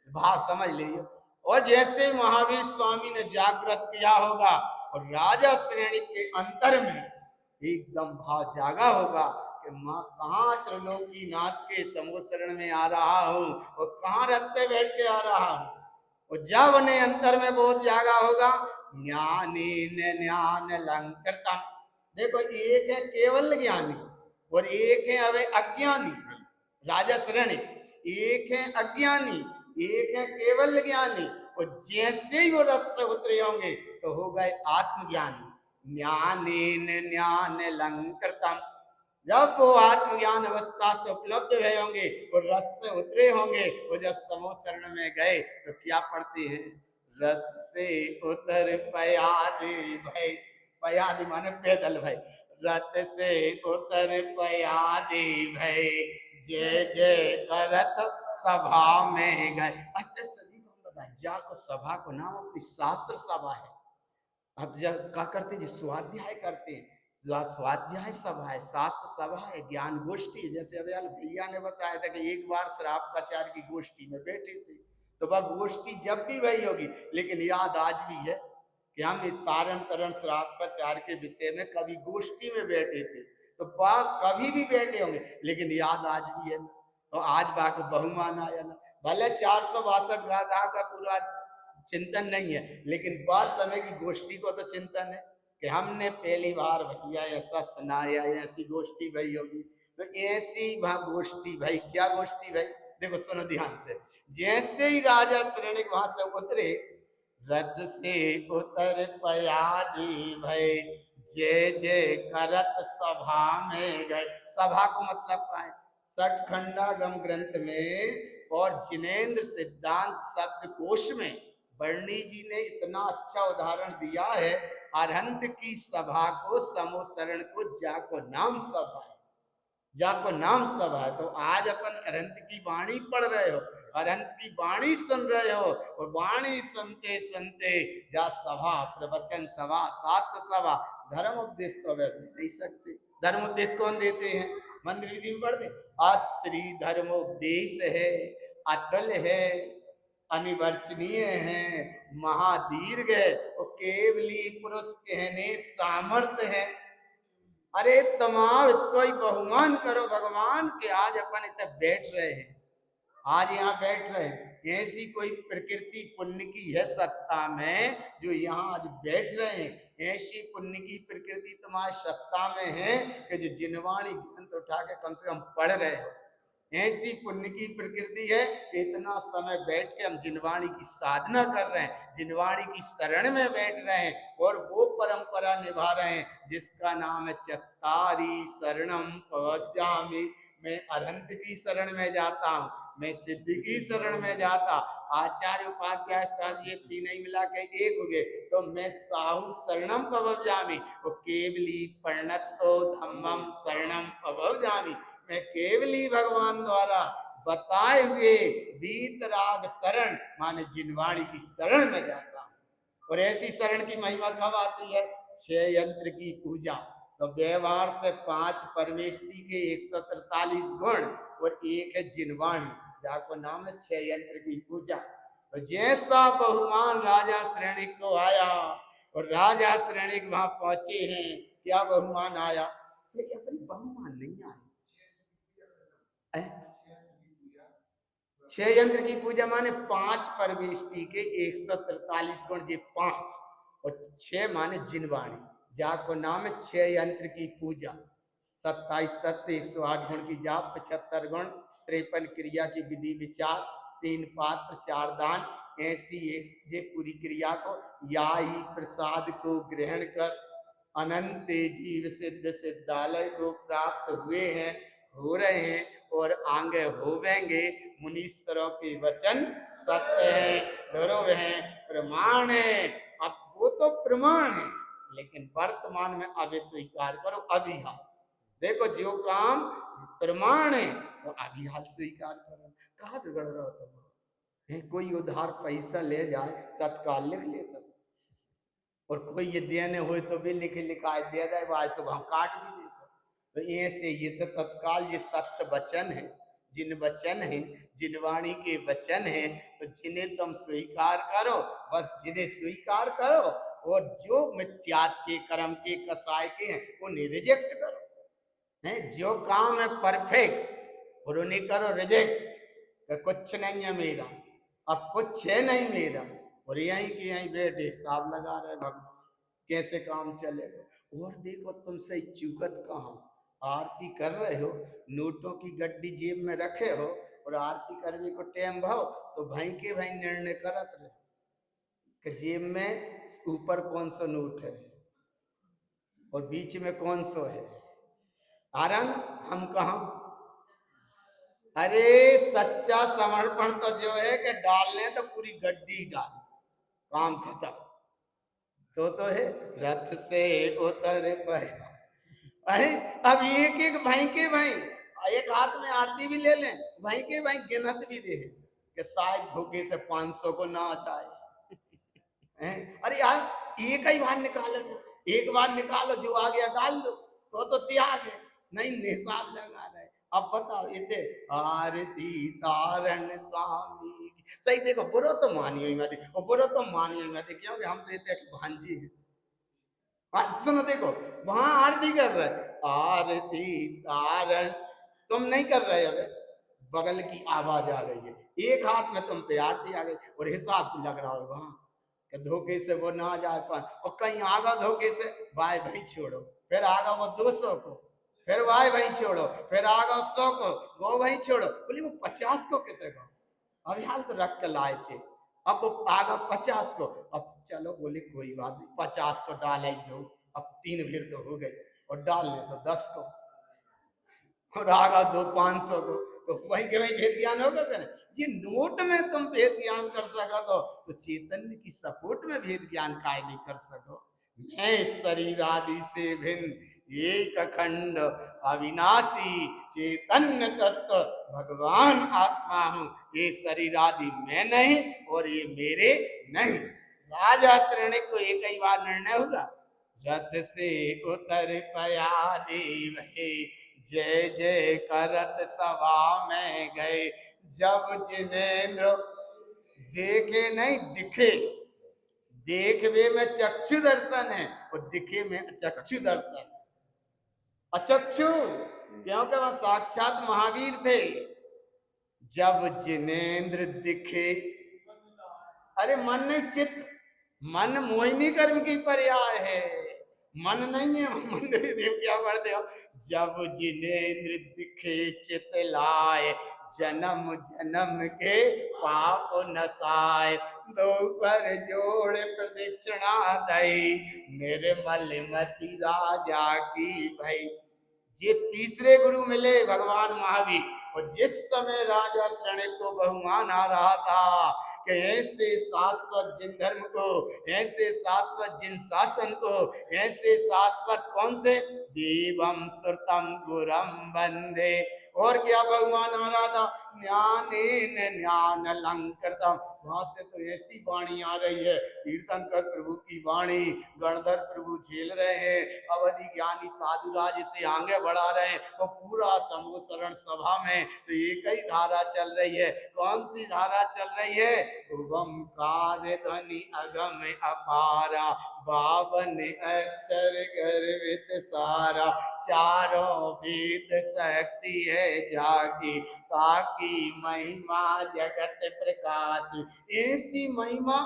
भाव समझ लीजिए। और जैसे महावीर स्वामी ने जागृत किया होगा, और राजा श्रेणिक के अंतर में एकदम भाव जागा होगा कि माँ कहाँ त्रिलोकी नाथ के समूह शरण में आ रहा हूँ, और कहाँ रथ पे बैठ के आ रहा हूँ। और जब उन्हें अंतर में बहुत जागा होगा, ज्ञानेन ज्ञान अलंकृतम। देखो एक है केवल ज्ञानी, और एक है अवे अज्ञानी। राजा श्रेणिक एक है अज्ञानी, एक है केवल ज्ञानी। और जैसे ही वो रथ से उतरे होंगे तो हो गए आत्मज्ञानी। ज्ञानेन ज्ञान अलंकृतम, जब वो आत्मज्ञान अवस्था से उपलब्ध हुए होंगे और रथ से उतरे होंगे, और जब समूह शरण में गए तो क्या पढ़ते हैं? रथ से उतर पयादि भय, पयादि माने पैदल भय, रथ से उतर पयादि भय, जय जय करत सभा में गए। अच्छा सभी को बताए, जाको सभा को नाम अपनी शास्त्र सभा है। अब जब क्या करते जी, स्वाध्याय करते हैं, स्वाध्याय सभा है, शास्त्र सभा है, ज्ञान गोष्ठी। जैसे अभियाल भैया ने बताया था कि एक बार श्रावकाचार्य की गोष्ठी में बैठे थे, तो वह गोष्ठी जब भी वही होगी, लेकिन याद आज भी है कि हम इस तारण तरण श्रावकाचार्य के विषय में कभी गोष्ठी में बैठे थे। तो बा कभी भी बैठे होंगे, लेकिन याद आज भी है ना। तो आज बा को बहुमान आया ना, भले 462 गाथा का पूरा चिंतन नहीं है, लेकिन बात समय की गोष्ठी को तो चिंतन है कि हमने पहली बार भैया ऐसा सुनाया, ऐसी गोष्ठी भई होगी। तो ऐसी गोष्ठी भाई, क्या गोष्ठी भाई, देखो सुनो ध्यान से। जैसे ही राजा श्रेणिक वहां से उतरे, रथ से उतर पयादी भय, जय जय करत सभा में गए। सभा को मतलब क्या है? सठखंडागम ग्रंथ में और जिनेन्द्र सिद्धांत शब्द कोश में बर्णी जी ने इतना अच्छा उदाहरण दिया है। अरहंत की सभा को समोसरण को जाको नाम सभा है, जाको नाम सभा है। तो आज अपन अरहंत की वाणी पढ़ रहे हो, अरहंत की वाणी सुन रहे हो, और वाणी सुनते सुनते जा सभा, प्रवचन सभा, शास्त्र सभा, धर्म उपदेश तो वे दे नहीं सकते। धर्म उपदेश कौन देते हैं? मंदिर विधि में पढ़ते। आज श्री धर्म उपदेश है, अटल है, अनिवर्चनीय है, महादीर्घ है, और केवली पुरुष कहने सामर्थ्य है। अरे तमाम कोई बहुमान करो भगवान के, आज अपन इतने बैठ रहे हैं, आज यहाँ बैठ रहे हैं। ऐसी कोई प्रकृति पुण्य की है सत्ता में जो यहाँ आज बैठ रहे हैं। ऐसी पुण्य की प्रकृति तुम्हारी सत्ता में है कि जो जिनवाणी ग्रंथ उठा के कम से कम पढ़ रहे हो। ऐसी पुण्य की प्रकृति है कि इतना समय बैठ के हम जिनवाणी की साधना कर रहे हैं, जिनवाणी की शरण में बैठ रहे हैं, और वो परंपरा निभा रहे हैं जिसका नाम है चत्तारी शरणम पवज्जामि। मैं अरहंत की शरण में जाता हूँ, मैं सिद्ध की शरण में जाता। आचार्य उपाध्याय सर ये तीन ही मिला के एक हो गए। तो मैं साहू शरणम पवज्जामि, वो केवली परिणतो धम्मम शरणम पवज्जामि। मैं केवली भगवान द्वारा बताए हुए वीतराग शरण माने जिनवाणी की शरण में जाता हूं। और ऐसी शरण की महिमा कब आती है? 6 यंत्र की पूजा। तो व्यवहार से 5 परमेष्टि के 143 गुण और एक है जिनवाणी, जाको नाम है 6 यंत्र की पूजा। तो जैसा बहुमान राजा श्रेणिक को आया, और राजा श्रेणिक वहां पहुंचे हैं, क्या बहुमान आया? से अपनी बहुमान नहीं आया। 6 यंत्र की पूजा माने 5 परमेष्टि के 143 गुण, ये 5 और 6 माने जिनवाणी, जाको नाम है 6 यंत्र की पूजा। 27 तत्व, 108 गुण की जाप, 75 गुण, 53 क्रिया की विधि विचार, 3 पात्र, 4 दान, ऐसी एक ये पूरी क्रिया को या ही प्रसाद को ग्रहण कर अनंत जीव सिद्ध सिद्धालय को प्राप्त हुए हैं, हो रहे हैं, और आगे होवेंगे। मुनीश्वरों के वचन सत्य है, ध्रुव है, प्रमाण है। अब वो तो प्रमाण है, लेकिन वर्तमान में अभी स्वीकार करो, अभी हाल। देखो जो काम प्रमाण है वो अभी हाल स्वीकार करो। कहाँ बिगड़ रहा हो तुम? कोई उधार पैसा ले जाए तत्काल लिख लेता, और कोई ये देने हो तो भी लिख लिखा दे दे, आज तो हम काट भी देते। तो ऐसे ये तो तत्काल ये सत्य वचन है, जिन वचन है, जिनवाणी के वचन है, तो जिन्हें तुम स्वीकार करो, बस जिन्हें स्वीकार करो, और जो मिथ्यात के कर्म के कसाय के हैं उन्हें रिजेक्ट करो। है जो काम है परफेक्ट, और उन्हें करो रिजेक्ट। कुछ नहीं है मेरा, अब कुछ है नहीं मेरा, और यहीं के यहीं बैठे हिसाब लगा रहे भगवान कैसे काम चलेगा। और देखो तुमसे चूकत कहाँ, आरती कर रहे हो, नोटों की गड्डी जेब में रखे हो, और आरती करने को टाइम भाव तो भाई के भाई निर्णय करत रहे कि जेब में ऊपर कौन सा नोट है और बीच में कौन सा है। आरन हम कहा, अरे सच्चा समर्पण तो जो है कि डालने तो पूरी गड्डी डाल, काम खत्म। तो है रथ से उतर पाया। अब एक एक भाई के भाई, एक हाथ में आरती भी ले लें, भाई के भाई गिनत भी दे कि शायद धोखे से 500 को ना जाए। अरे यार एक ही बार निकालो ना, एक बार निकालो, जो आ गया डाल दो, तो त्याग है, नहीं हिसाब लगा रहे। अब बताओ इतने आरती तारण स्वामी सही। देखो बुरो तो मानियो मत, और बुरो तो मानियो मत, क्योंकि हम तो इतने भांजी हैं। सुनो देखो वहां आरती कर रहे हैं, आरती तारण। तुम नहीं कर रहे अब, बगल की आवाज आ रही है, एक हाथ में तुम पे आरती आ गई और हिसाब लग रहा होगा कि धोखे से वो ना जाए पाए, और कहीं आगा धोखे से भाई भाई छोड़ो, फिर आगा वो 200 को, फिर भाई भाई छोड़ो, फिर आगा 100 को, वो भाई छोड़ो, बोली वो 50 को कितने को अभी हाल तो रख के लाए थे, अब वो आगा 50 को, अब चलो बोले कोई बात नहीं 50 को डाल ही दो, अब 3 भीड़ तो हो गई, और डालने तो 10 को, और आगा दो 500 को, तो वहीं के वहीं भेद ज्ञान होगा क्या? ये नोट में तुम भेद ज्ञान कर सका तो चैतन्य की सपोर्ट में भेद ज्ञान काय नहीं कर सको। मैं शरीर आदि से भिन्न एक अखंड अविनाशी चैतन्य तत्व भगवान आत्मा हूँ, ये शरीर आदि मैं नहीं और ये मेरे नहीं। राजा श्रेणी को एक ही बार निर्णय हुआ, रथ से उतर पया देव है, जय जय करत सभा में गए, जब जिनेन्द्र देखे नहीं दिखे, देखवे में चक्षु दर्शन है और दिखे में चक्षु दर्शन, अचक्षु क्योंकि वह साक्षात महावीर थे। जब जिनेन्द्र दिखे, अरे मन नहीं चित्त, मन मोहिनी कर्म की पर्याय है, मन नहीं है मंदिर देव क्या बढ़ दे। जब जिनेन्द्र दिखे चित लाए, जन्म जन्म के पाप नसाए, दो पर जोड़ प्रदक्षिणा दई, निर्मल मति राजा की भई। ये तीसरे गुरु मिले भगवान महावीर, और जिस समय राजा श्रेणी को बहुमान आ रहा था कि ऐसे शाश्वत जिन धर्म को, ऐसे शाश्वत जिन शासन को, ऐसे शाश्वत कौन से, देवम श्रुतम गुरम वंदे, और क्या भगवान आ रहा था, ज्ञानेन ज्ञान अलंकृतम। वहां से तो ऐसी वाणी आ रही है, कीर्तनकर प्रभु की वाणी, गणधर प्रभु झेल रहे हैं, अवधि ज्ञानी साधुराज इसे आगे बढ़ा रहे हैं, और पूरा समूह शरण सभा में तो एक ही धारा चल रही है। कौन सी धारा चल रही है, ओंकार ध्वनि अगम अपारा, 52 अक्षर गर्वित सारा, चारों वेद शक्ति है जागी, ताकि महिमा जगत प्रकाश। ऐसी महिमा,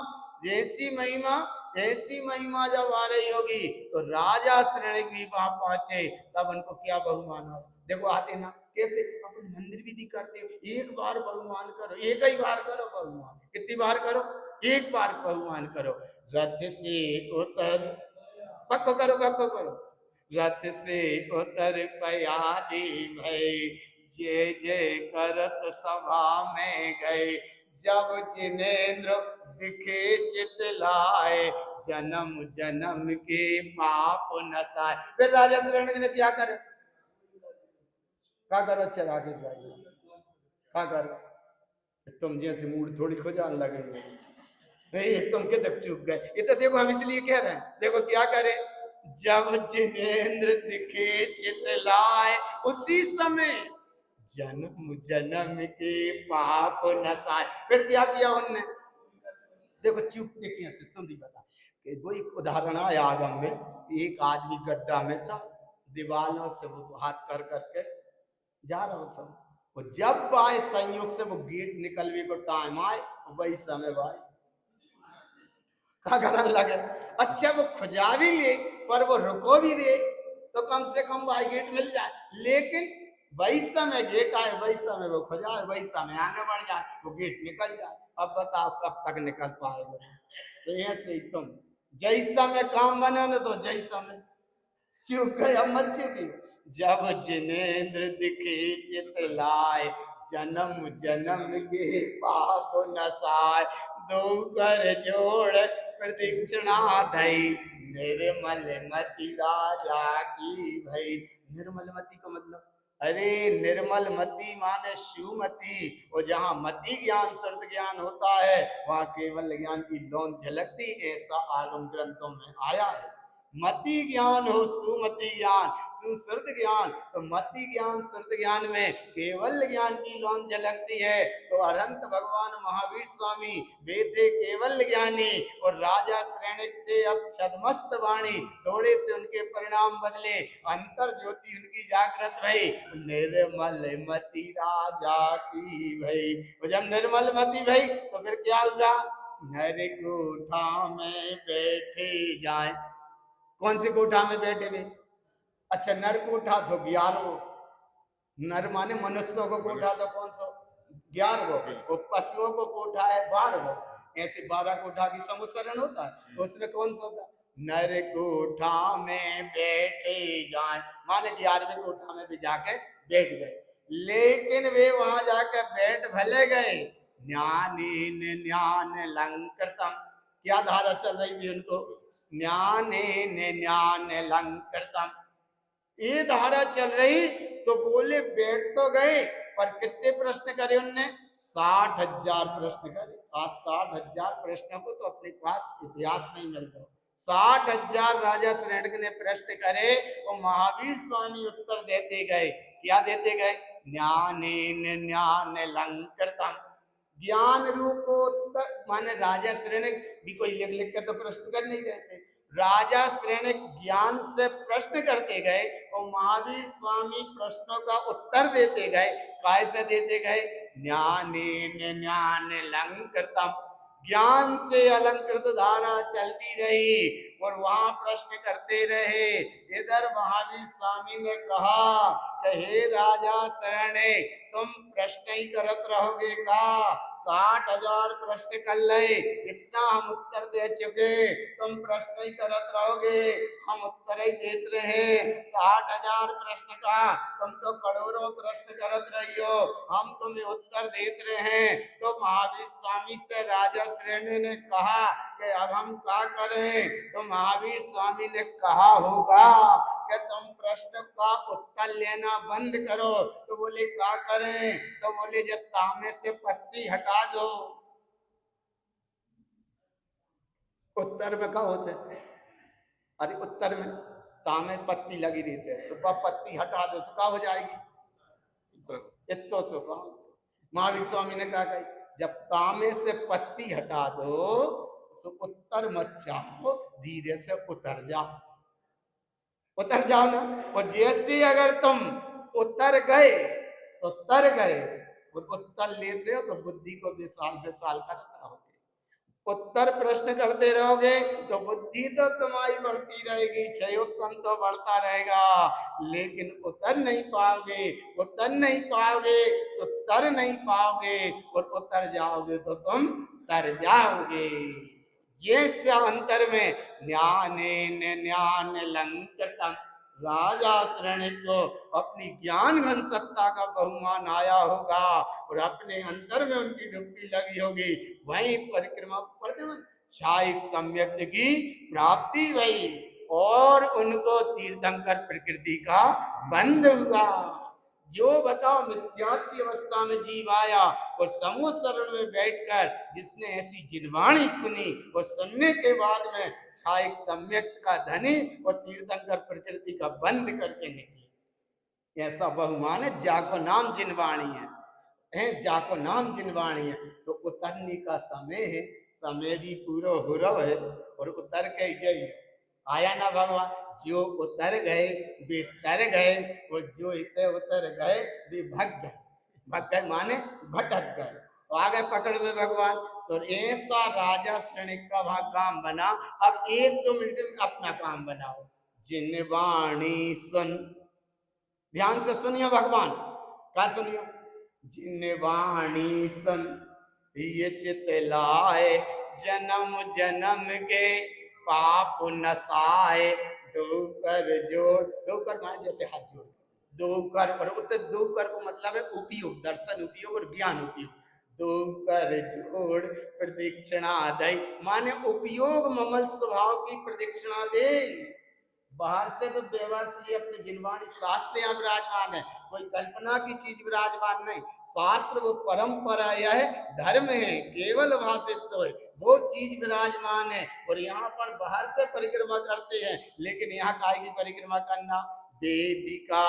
ऐसी महिमा, ऐसी महिमा जब आ रही होगी तो राजा श्रेणी भी वहां पहुंचे, तब उनको क्या बहुमान हो। देखो आते ना कैसे अपन मंदिर विधि करते हो, एक बार बहुमान करो, एक ही बार करो बहुमान, कितनी बार करो, एक बार बहुमान करो। रथ से उतर, पक्को करो पक्को करो, रथ से उतर पया भई, जय जय करत सभा में गए, जब जिनेन्द्र दिखे चित लाए, जन्म जन्म के पाप नसाए। फिर राजा श्रेणी ने क्या करे, क्या करो, अच्छा राकेश भाई साहब क्या करो, तुम जैसे मूड थोड़ी खुजान लगेंगे, नहीं तुम के तक चूक गए, ये तो देखो हम इसलिए कह रहे हैं, देखो क्या करे, जब जिनेन्द्र दिखे चित लाए, उसी समय जन्म जन्म के पाप नसाए। फिर क्या किया उनने, देखो चूक देखिए से तुम भी बता कि वो एक उदाहरण आया आगम में, एक आदमी गड्ढा में था, दीवालों से वो हाथ कर करके जा रहा था, वो जब आए संयोग से वो गेट निकलने को टाइम आए, वही समय भाई क्या करने लगे, अच्छा वो खुजा भी ले पर वो रुको भी ले तो कम से कम भाई गेट मिल जाए, लेकिन वही समय गेट आए, वही समय वो खुजा, वही समय आगे बढ़ जाए, वो गेट निकल जाए। अब बताओ कब तक निकल पाएगा। तो ऐसे ही तुम जैसा में काम बने न तो जैसा में चूक गए, अब मत चूकी। जब जिनेन्द्र दिखे चित लाए, जन्म जन्म के पाप नसाए, दो कर जोड़ प्रदक्षिणा दई, निर्मल मति राजा की भई। निर्मल मति का मतलब, अरे निर्मल मति माने शिवमति, और जहाँ मति ज्ञान शब्द ज्ञान होता है वहां केवल ज्ञान की लौंद झलकती, ऐसा आगम ग्रंथों में आया है। मति ज्ञान हो सुमति ज्ञान, सुश्रुत ज्ञान। तो मति ज्ञान श्रुत ज्ञान में केवल ज्ञान की लौन झलकती है। तो अरहंत भगवान महावीर स्वामी वे थे केवल ज्ञानी और राजा श्रेणिक थे अब छदमस्त वाणी। थोड़े से उनके परिणाम बदले, अंतर ज्योति उनकी जागृत भई। निर्मल मति राजा की भई। और जब निर्मल मति भई तो फिर क्या हुआ? नर कोठा में बैठे जाए। कौन सी कोठा में बैठे हुए? अच्छा, नर कोठा तो 11 नर माने मनुष्यों को कोठा तो कौन सा? 11 को। पशुओं को कोठा है 12। ऐसे 12 कोठा की समुसरण होता है, तो उसमें कौन सा होता? नर कोठा में बैठे जाए, माने 11वें कोठा में भी जाके बैठ गए। लेकिन वे वहां जाकर बैठ भले गए, ज्ञानेन ज्ञान लंकृतम। क्या धारा चल रही थी उनको? ज्ञानेन ज्ञान लंकृतम, ये धारा चल रही। तो बोले बैठ तो गए, पर कितने प्रश्न करे उनने? 60,000 प्रश्न करे। आज 60,000 प्रश्नों को तो अपने पास इतिहास नहीं मिल रहा। 60,000 राजा श्रेणिक ने प्रश्न करे और महावीर स्वामी उत्तर देते गए। क्या देते गए? ज्ञानेन ज्ञान लंकृतम, ज्ञान रूपोत्तर। माने राजा श्रेणिक भी कोई लिख लिख के तो प्रश्न कर नहीं रहे थे, राजा श्रेणिक ज्ञान से प्रश्न करते गए और महावीर स्वामी प्रश्नों का उत्तर देते गए। कैसे देते गए? ज्ञानेन ज्ञान लंकृतम, ज्ञान से अलंकृत धारा चलती रही और वहां प्रश्न करते रहे। इधर महावीर स्वामी ने कहा कि हे राजा शरणे, तुम प्रश्न ही करत रहोगे का? 60,000 प्रश्न कर ले, इतना हम उत्तर दे चुके, तुम प्रश्न ही करत रहोगे, हम उत्तर ही देते रहे। 60,000 प्रश्न का तुम तो करोड़ों प्रश्न करत रही हो, हम तुम्हें उत्तर देते रहे हैं। तो महावीर स्वामी से राजा श्रेणी ने कहा कि अब हम क्या करें? तो महावीर स्वामी ने कहा होगा कि तुम प्रश्न का उत्तर लेना बंद करो। तो बोले क्या करें? तो बोले जब तांबे से पत्ती हटा दो। उत्तर में क्या होते? अरे उत्तर में तांबे पत्ती लगी रहती है, सुबह पत्ती हटा दो, सुखा हो जाएगी। इतो सुखा। महावीर स्वामी ने कहा कि जब तांबे से पत्ती हटा दो तो उत्तर मत चाहो, धीरे से उतर जाओ, उतर जाओ ना। और जैसे अगर तुम उतर गए तो तर गए, और उत्तर लेते हो तो बुद्धि को विशाल विशाल करते रहोगे। उत्तर प्रश्न करते रहोगे तो बुद्धि तो तुम्हारी बढ़ती रहेगी, क्षयोत्सम तो बढ़ता रहेगा, लेकिन उतर नहीं पाओगे। उतर नहीं पाओगे तो तर नहीं पाओगे, और उतर जाओगे तो तुम तर जाओगे। जैसे अंतर में ज्ञानेन ज्ञान लंकृतम, राजा श्रेणिक को अपनी ज्ञान घन सत्ता का बहुमान आया होगा और अपने अंतर में उनकी डुबकी लगी होगी। वहीं परिक्रमा पड़ते छायिक सम्यक की प्राप्ति हुई और उनको तीर्थंकर प्रकृति का बंध हुआ। जो बताओ मिथ्यात्व अवस्था में जीव आया और समूह शरण में बैठकर जिसने ऐसी जिनवाणी सुनी और सुनने के बाद में छायिक सम्यक का धनी और तीर्थंकर प्रकृति का बंद करके निकले, ऐसा बहुमान है। जाको नाम जिनवाणी है, जाको नाम जिनवाणी है। तो उतरने का समय है, समय भी पूरा हो रहा है और उतर के जाइए। आया ना भगवान? जो उतर गए वे तर गए, और जो इतने उतर गए वे भग गए। भग गए माने भटक गए, तो आ गए पकड़ में भगवान। तो ऐसा राजा श्रेणिक का वहां काम बना। अब 1-2 मिनट में अपना काम बनाओ। जिनवाणी सुन, ध्यान से सुनिए भगवान क्या सुनियो? जिनवाणी सुन ये चित लाए, जन्म जन्म के पाप नसाए। दो कर जोड़, दो कर माने जैसे हाथ जोड़, दो कर, और उत्तर दो कर को मतलब है उपयोग, दर्शन उपयोग और ज्ञान उपयोग। दो कर जोड़ प्रदक्षिणा दे, माने उपयोग ममल स्वभाव की प्रदक्षिणा दे। बाहर से तो व्यवहार से ये अपने जिनवाणी शास्त्र यहाँ विराजमान है, कोई कल्पना की चीज विराजमान नहीं। शास्त्र वो परंपरा यह धर्म है, केवल भाषे सोय वो चीज विराजमान है। और यहाँ पर बाहर से परिक्रमा करते हैं, लेकिन यहाँ काय की परिक्रमा करना? वेदिका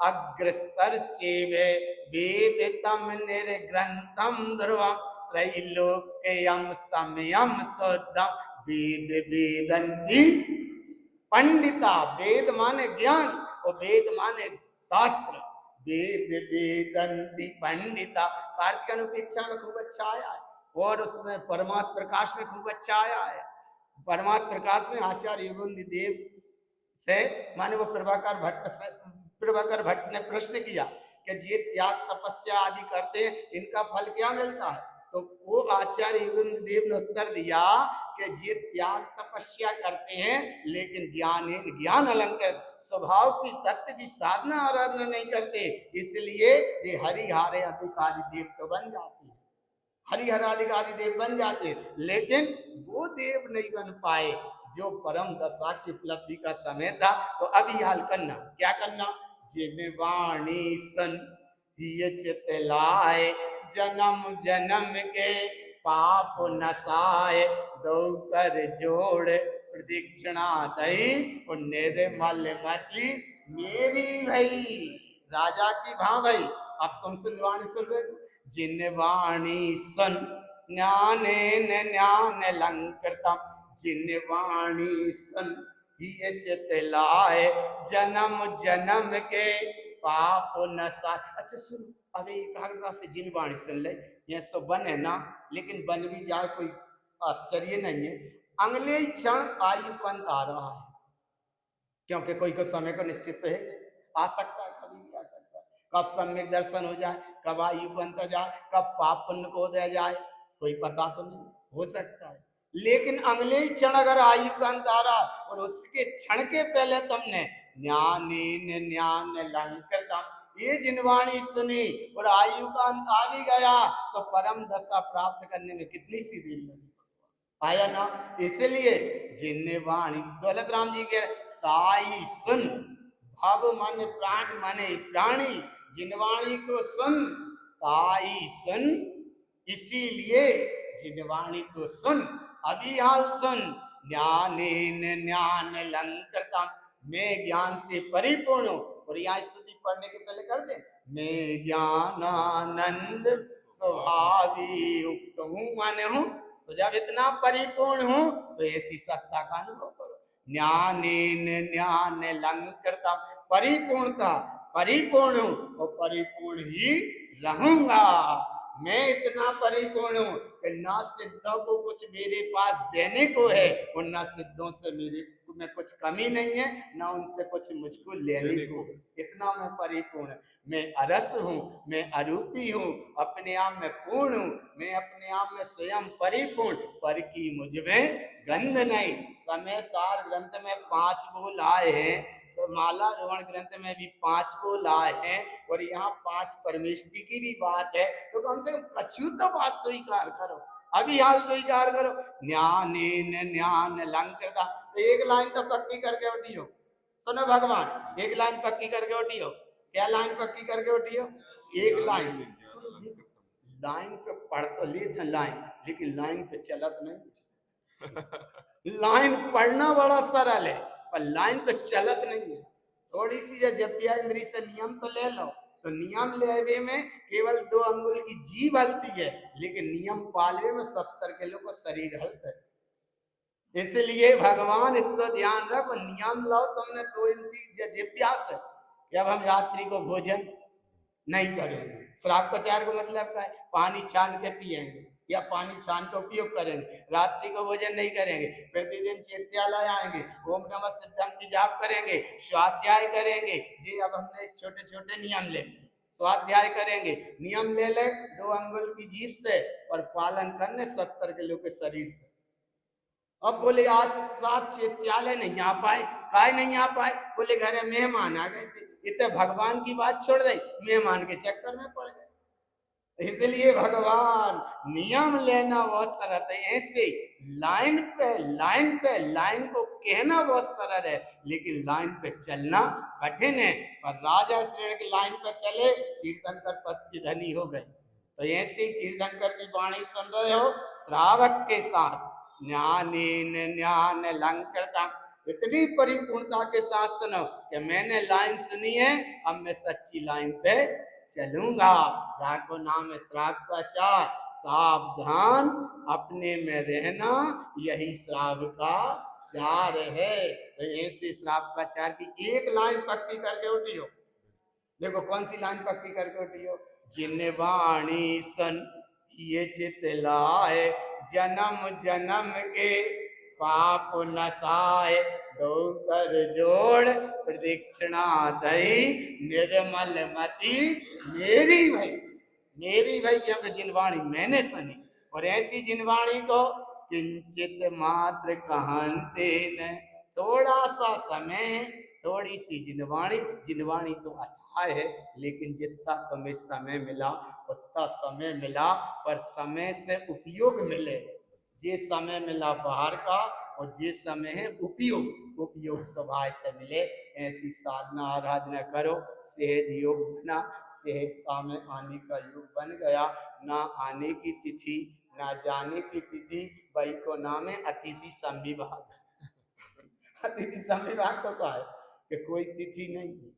अग्रस्तर चेवे वेदितम निर्ग्रंथम ध्रुवम त्रैलोक्यम समयम शुद्धम वेद वेदंती पंडिता। वेद माने ज्ञान और वेद माने शास्त्र। वेद वेदंती पंडिता कार्तिक अनुपेक्षा में खूब अच्छा आया है, और उसमें परमात्म प्रकाश में खूब अच्छा आया है। परमात्म प्रकाश में आचार्य युगंधि देव से माने वो प्रभाकर भट्ट ने प्रश्न किया कि ये त्याग तपस्या आदि करते हैं, इनका फल क्या मिलता है? तो वो आचार्य युगंधि देव ने उत्तर दिया कि ये त्याग तपस्या करते हैं, लेकिन ज्ञान अलंकृत स्वभाव की तत्व की साधना आराधना नहीं करते, इसलिए ये हरिहर अधिकारी देव तो बन जाते हैं, हरिहर अधिकारी देव बन जाते हैं, लेकिन वो देव नहीं बन पाए जो परम दशा की उपलब्धि का समय था। तो अभी हाल करना, क्या करना? जिन वाणी सन दिए चितलाए जन्म जन्म के पाप नसाए दो कर जोड़ प्रदक्षिणा दई और निर्मल मती मेरी भई। राजा की भां भाई, अब तुम सुन वाणी सुन रहे हो? जिन वाणी सन ज्ञाने ज्ञान लंकृतम जिन वाणी सन ये चितलाए जन्म जन्म के पाप नसा। अच्छा सुन, अब एकाग्रता से जिन वाणी सुन ले, ये सब बन है ना, लेकिन बन भी जाए कोई आश्चर्य नहीं है। अगले ही क्षण आयु पंत आ रहा है, क्योंकि कोई को समय को निश्चित तो है, आ सकता है, कभी भी आ सकता है। कब सम्यक दर्शन हो जाए, कब आयु पंत जाए, कब पाप पुण्य को दे जाए, कोई पता तो नहीं, हो सकता है। लेकिन अगले ही क्षण अगर आयु का अंत आ रहा और उसके क्षण के पहले तुमने ज्ञान लंकृतम ये जिनवाणी सुनी और आयु का अंत आ भी गया, तो परम दशा प्राप्त करने में कितनी सी देर लगी, आया ना? इसलिए जिनवाणी दौलत राम जी के ताई सुन, भव मन प्राण माने प्राणी, जिनवाणी को सुन, ताई सुन, इसीलिए जिनवाणी को सुन, अभी हाल सुन। ज्ञान लंकृतम, मैं ज्ञान से परिपूर्ण हूं। और यहाँ स्तुति पढ़ने के पहले कर दे, मैं ज्ञानानंद स्वभावी हूं, तो हूं माने हूं, तो जब इतना परिपूर्ण हूं तो ऐसी सत्ता का अनुभव करो। ज्ञान लंकृतम, परिपूर्णता, परिपूर्ण हूं और परिपूर्ण ही रहूंगा। मैं इतना परिपूर्ण हूं कि ना सिद्धों को कुछ मेरे पास देने को है और ना सिद्धों से मेरे में कुछ कमी नहीं है, ना उनसे कुछ मुझको लेने को है। इतना मैं परिपूर्ण, मैं अरस हूं, मैं अरूपी हूं, अपने आप में पूर्ण हूं, मैं अपने आप में स्वयं परिपूर्ण, पर की मुझ में गंध नहीं। समय सार ग्रंथ में 5 बोल आए हैं, माला रोहण ग्रंथ में भी 5 बोल आए हैं, और यहाँ 5 परमेष्टि की भी बात है, तो कम से कम कछु तो बात स्वीकार करो, अभी हाल स्वीकार करो। ज्ञान लंकृता, तो एक लाइन तो पक्की करके उठियो, सुनो भगवान, एक लाइन पक्की करके उठियो। क्या लाइन पक्की करके उठियो? एक लाइन सुनो, लाइन पे पढ़ तो ले लाइन, लेकिन लाइन पे चलत नहीं। लाइन पढ़ना बड़ा सरल है, पर लाइन पे चलत नहीं है। थोड़ी सी जपिया इंद्री से नियम तो ले लो, तो नियम लेवे में केवल 2 अंगुल की जीभ हलती है, लेकिन नियम पालवे में 70 किलो को शरीर हलता है। इसलिए भगवान इतना ध्यान रखो, नियम लाओ तुमने 2 इंची जिप्यास है कि अब हम रात्रि को भोजन नहीं करेंगे। श्रावकाचार को मतलब क्या है? पानी छान के पिएंगे या पानी छान के उपयोग करेंगे, रात्रि को भोजन नहीं करेंगे, प्रतिदिन चैत्यालय आएंगे, ओम नमः सिद्धम की जाप करेंगे, स्वाध्याय करेंगे। जी अब हमने छोटे छोटे नियम ले, स्वाध्याय करेंगे, नियम ले ले 2 अंगुल की जीभ से, और पालन करने 70 किलो के शरीर से। अब बोले आज साथ चैत्यालय नहीं आ पाए, काय नहीं आ पाए? बोले घरे मेहमान आ गए थे। इतने भगवान की बात छोड़ दे, मेहमान के चक्कर में पड़ गए। इसलिए भगवान नियम लेना बहुत सरल है। ऐसे लाइन पे लाइन को कहना बहुत सरल है, लेकिन लाइन पे चलना कठिन है। पर राजा श्रेण की लाइन पे चले, तीर्थंकर पद की धनी हो गए। तो ऐसे ही तीर्थंकर की वाणी सुन रहे हो, श्रावक के साथ ज्ञानेन ज्ञान अलंकृता, इतनी परिपूर्णता के साथ सुनो कि मैंने लाइन सुनी है, अब मैं सच्ची लाइन पे चलूंगा। जाको नाम है श्राप का चार, सावधान अपने में रहना, यही श्राप का चार है। तो ऐसे श्राप का चार की एक लाइन पक्की करके उठियो। देखो कौन सी लाइन पक्की करके उठियो, जिन वाणी सन ये चित लाए, जन्म जन्म के पाप नसाए, दो कर जोड़ प्रदक्षिणा दई, निर्मल मति मेरी भई। मेरी भई क्योंकि जिनवाणी मैंने सुनी, और ऐसी जिनवाणी को किंचित मात्र कहते न, थोड़ा सा समय, थोड़ी सी जिनवाणी। जिनवाणी तो अच्छा है, लेकिन जितना तुम्हें समय मिला उतना समय मिला, पर समय से उपयोग मिले। जे समय मिला बाहर का, और जे समय है उपयोग, उपयोग स्वभाव से मिले। ऐसी साधना आराधना करो, सहज योग बना, सहजता में आने का योग बन गया। ना आने की तिथि, ना जाने की तिथि, वही को नाम है अतिथि संविभाग। अतिथि संविभाग को कहा है कि कोई तिथि नहीं है।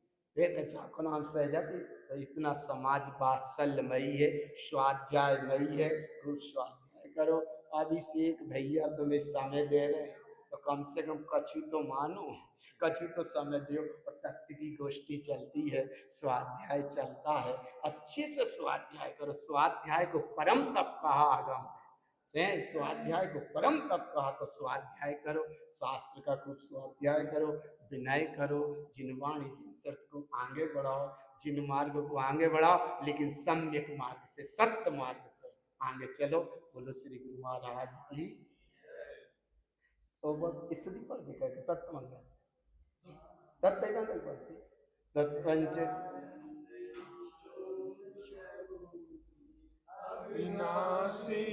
को नाम सहजती, तो इतना समाज वात्सल्यमयी है, स्वाध्यायमयी है। खूब स्वाध्याय करो। अभिषेक भैया तुम्हें समय दे रहे हैं, तो कम से कम कछु तो मानो, कछु तो समय दो। और तत्व की गोष्ठी चलती है, स्वाध्याय चलता है, अच्छे से स्वाध्याय करो। स्वाध्याय को परम तप कहा आगम है, स्वाध्याय को परम तप कहा, तो स्वाध्याय करो, शास्त्र का खूब स्वाध्याय करो, विनय करो, जिनवाणी जिन शर्त को आगे बढ़ाओ, जिन मार्ग को आगे बढ़ाओ, लेकिन सम्यक मार्ग से, सत्य मार्ग से आगे चलो। बोलो श्री गुरु महाराज की। तो वो स्थिति पर देखा कि तत्व मंगल तत्व पढ़ती तत्पंच विनाशी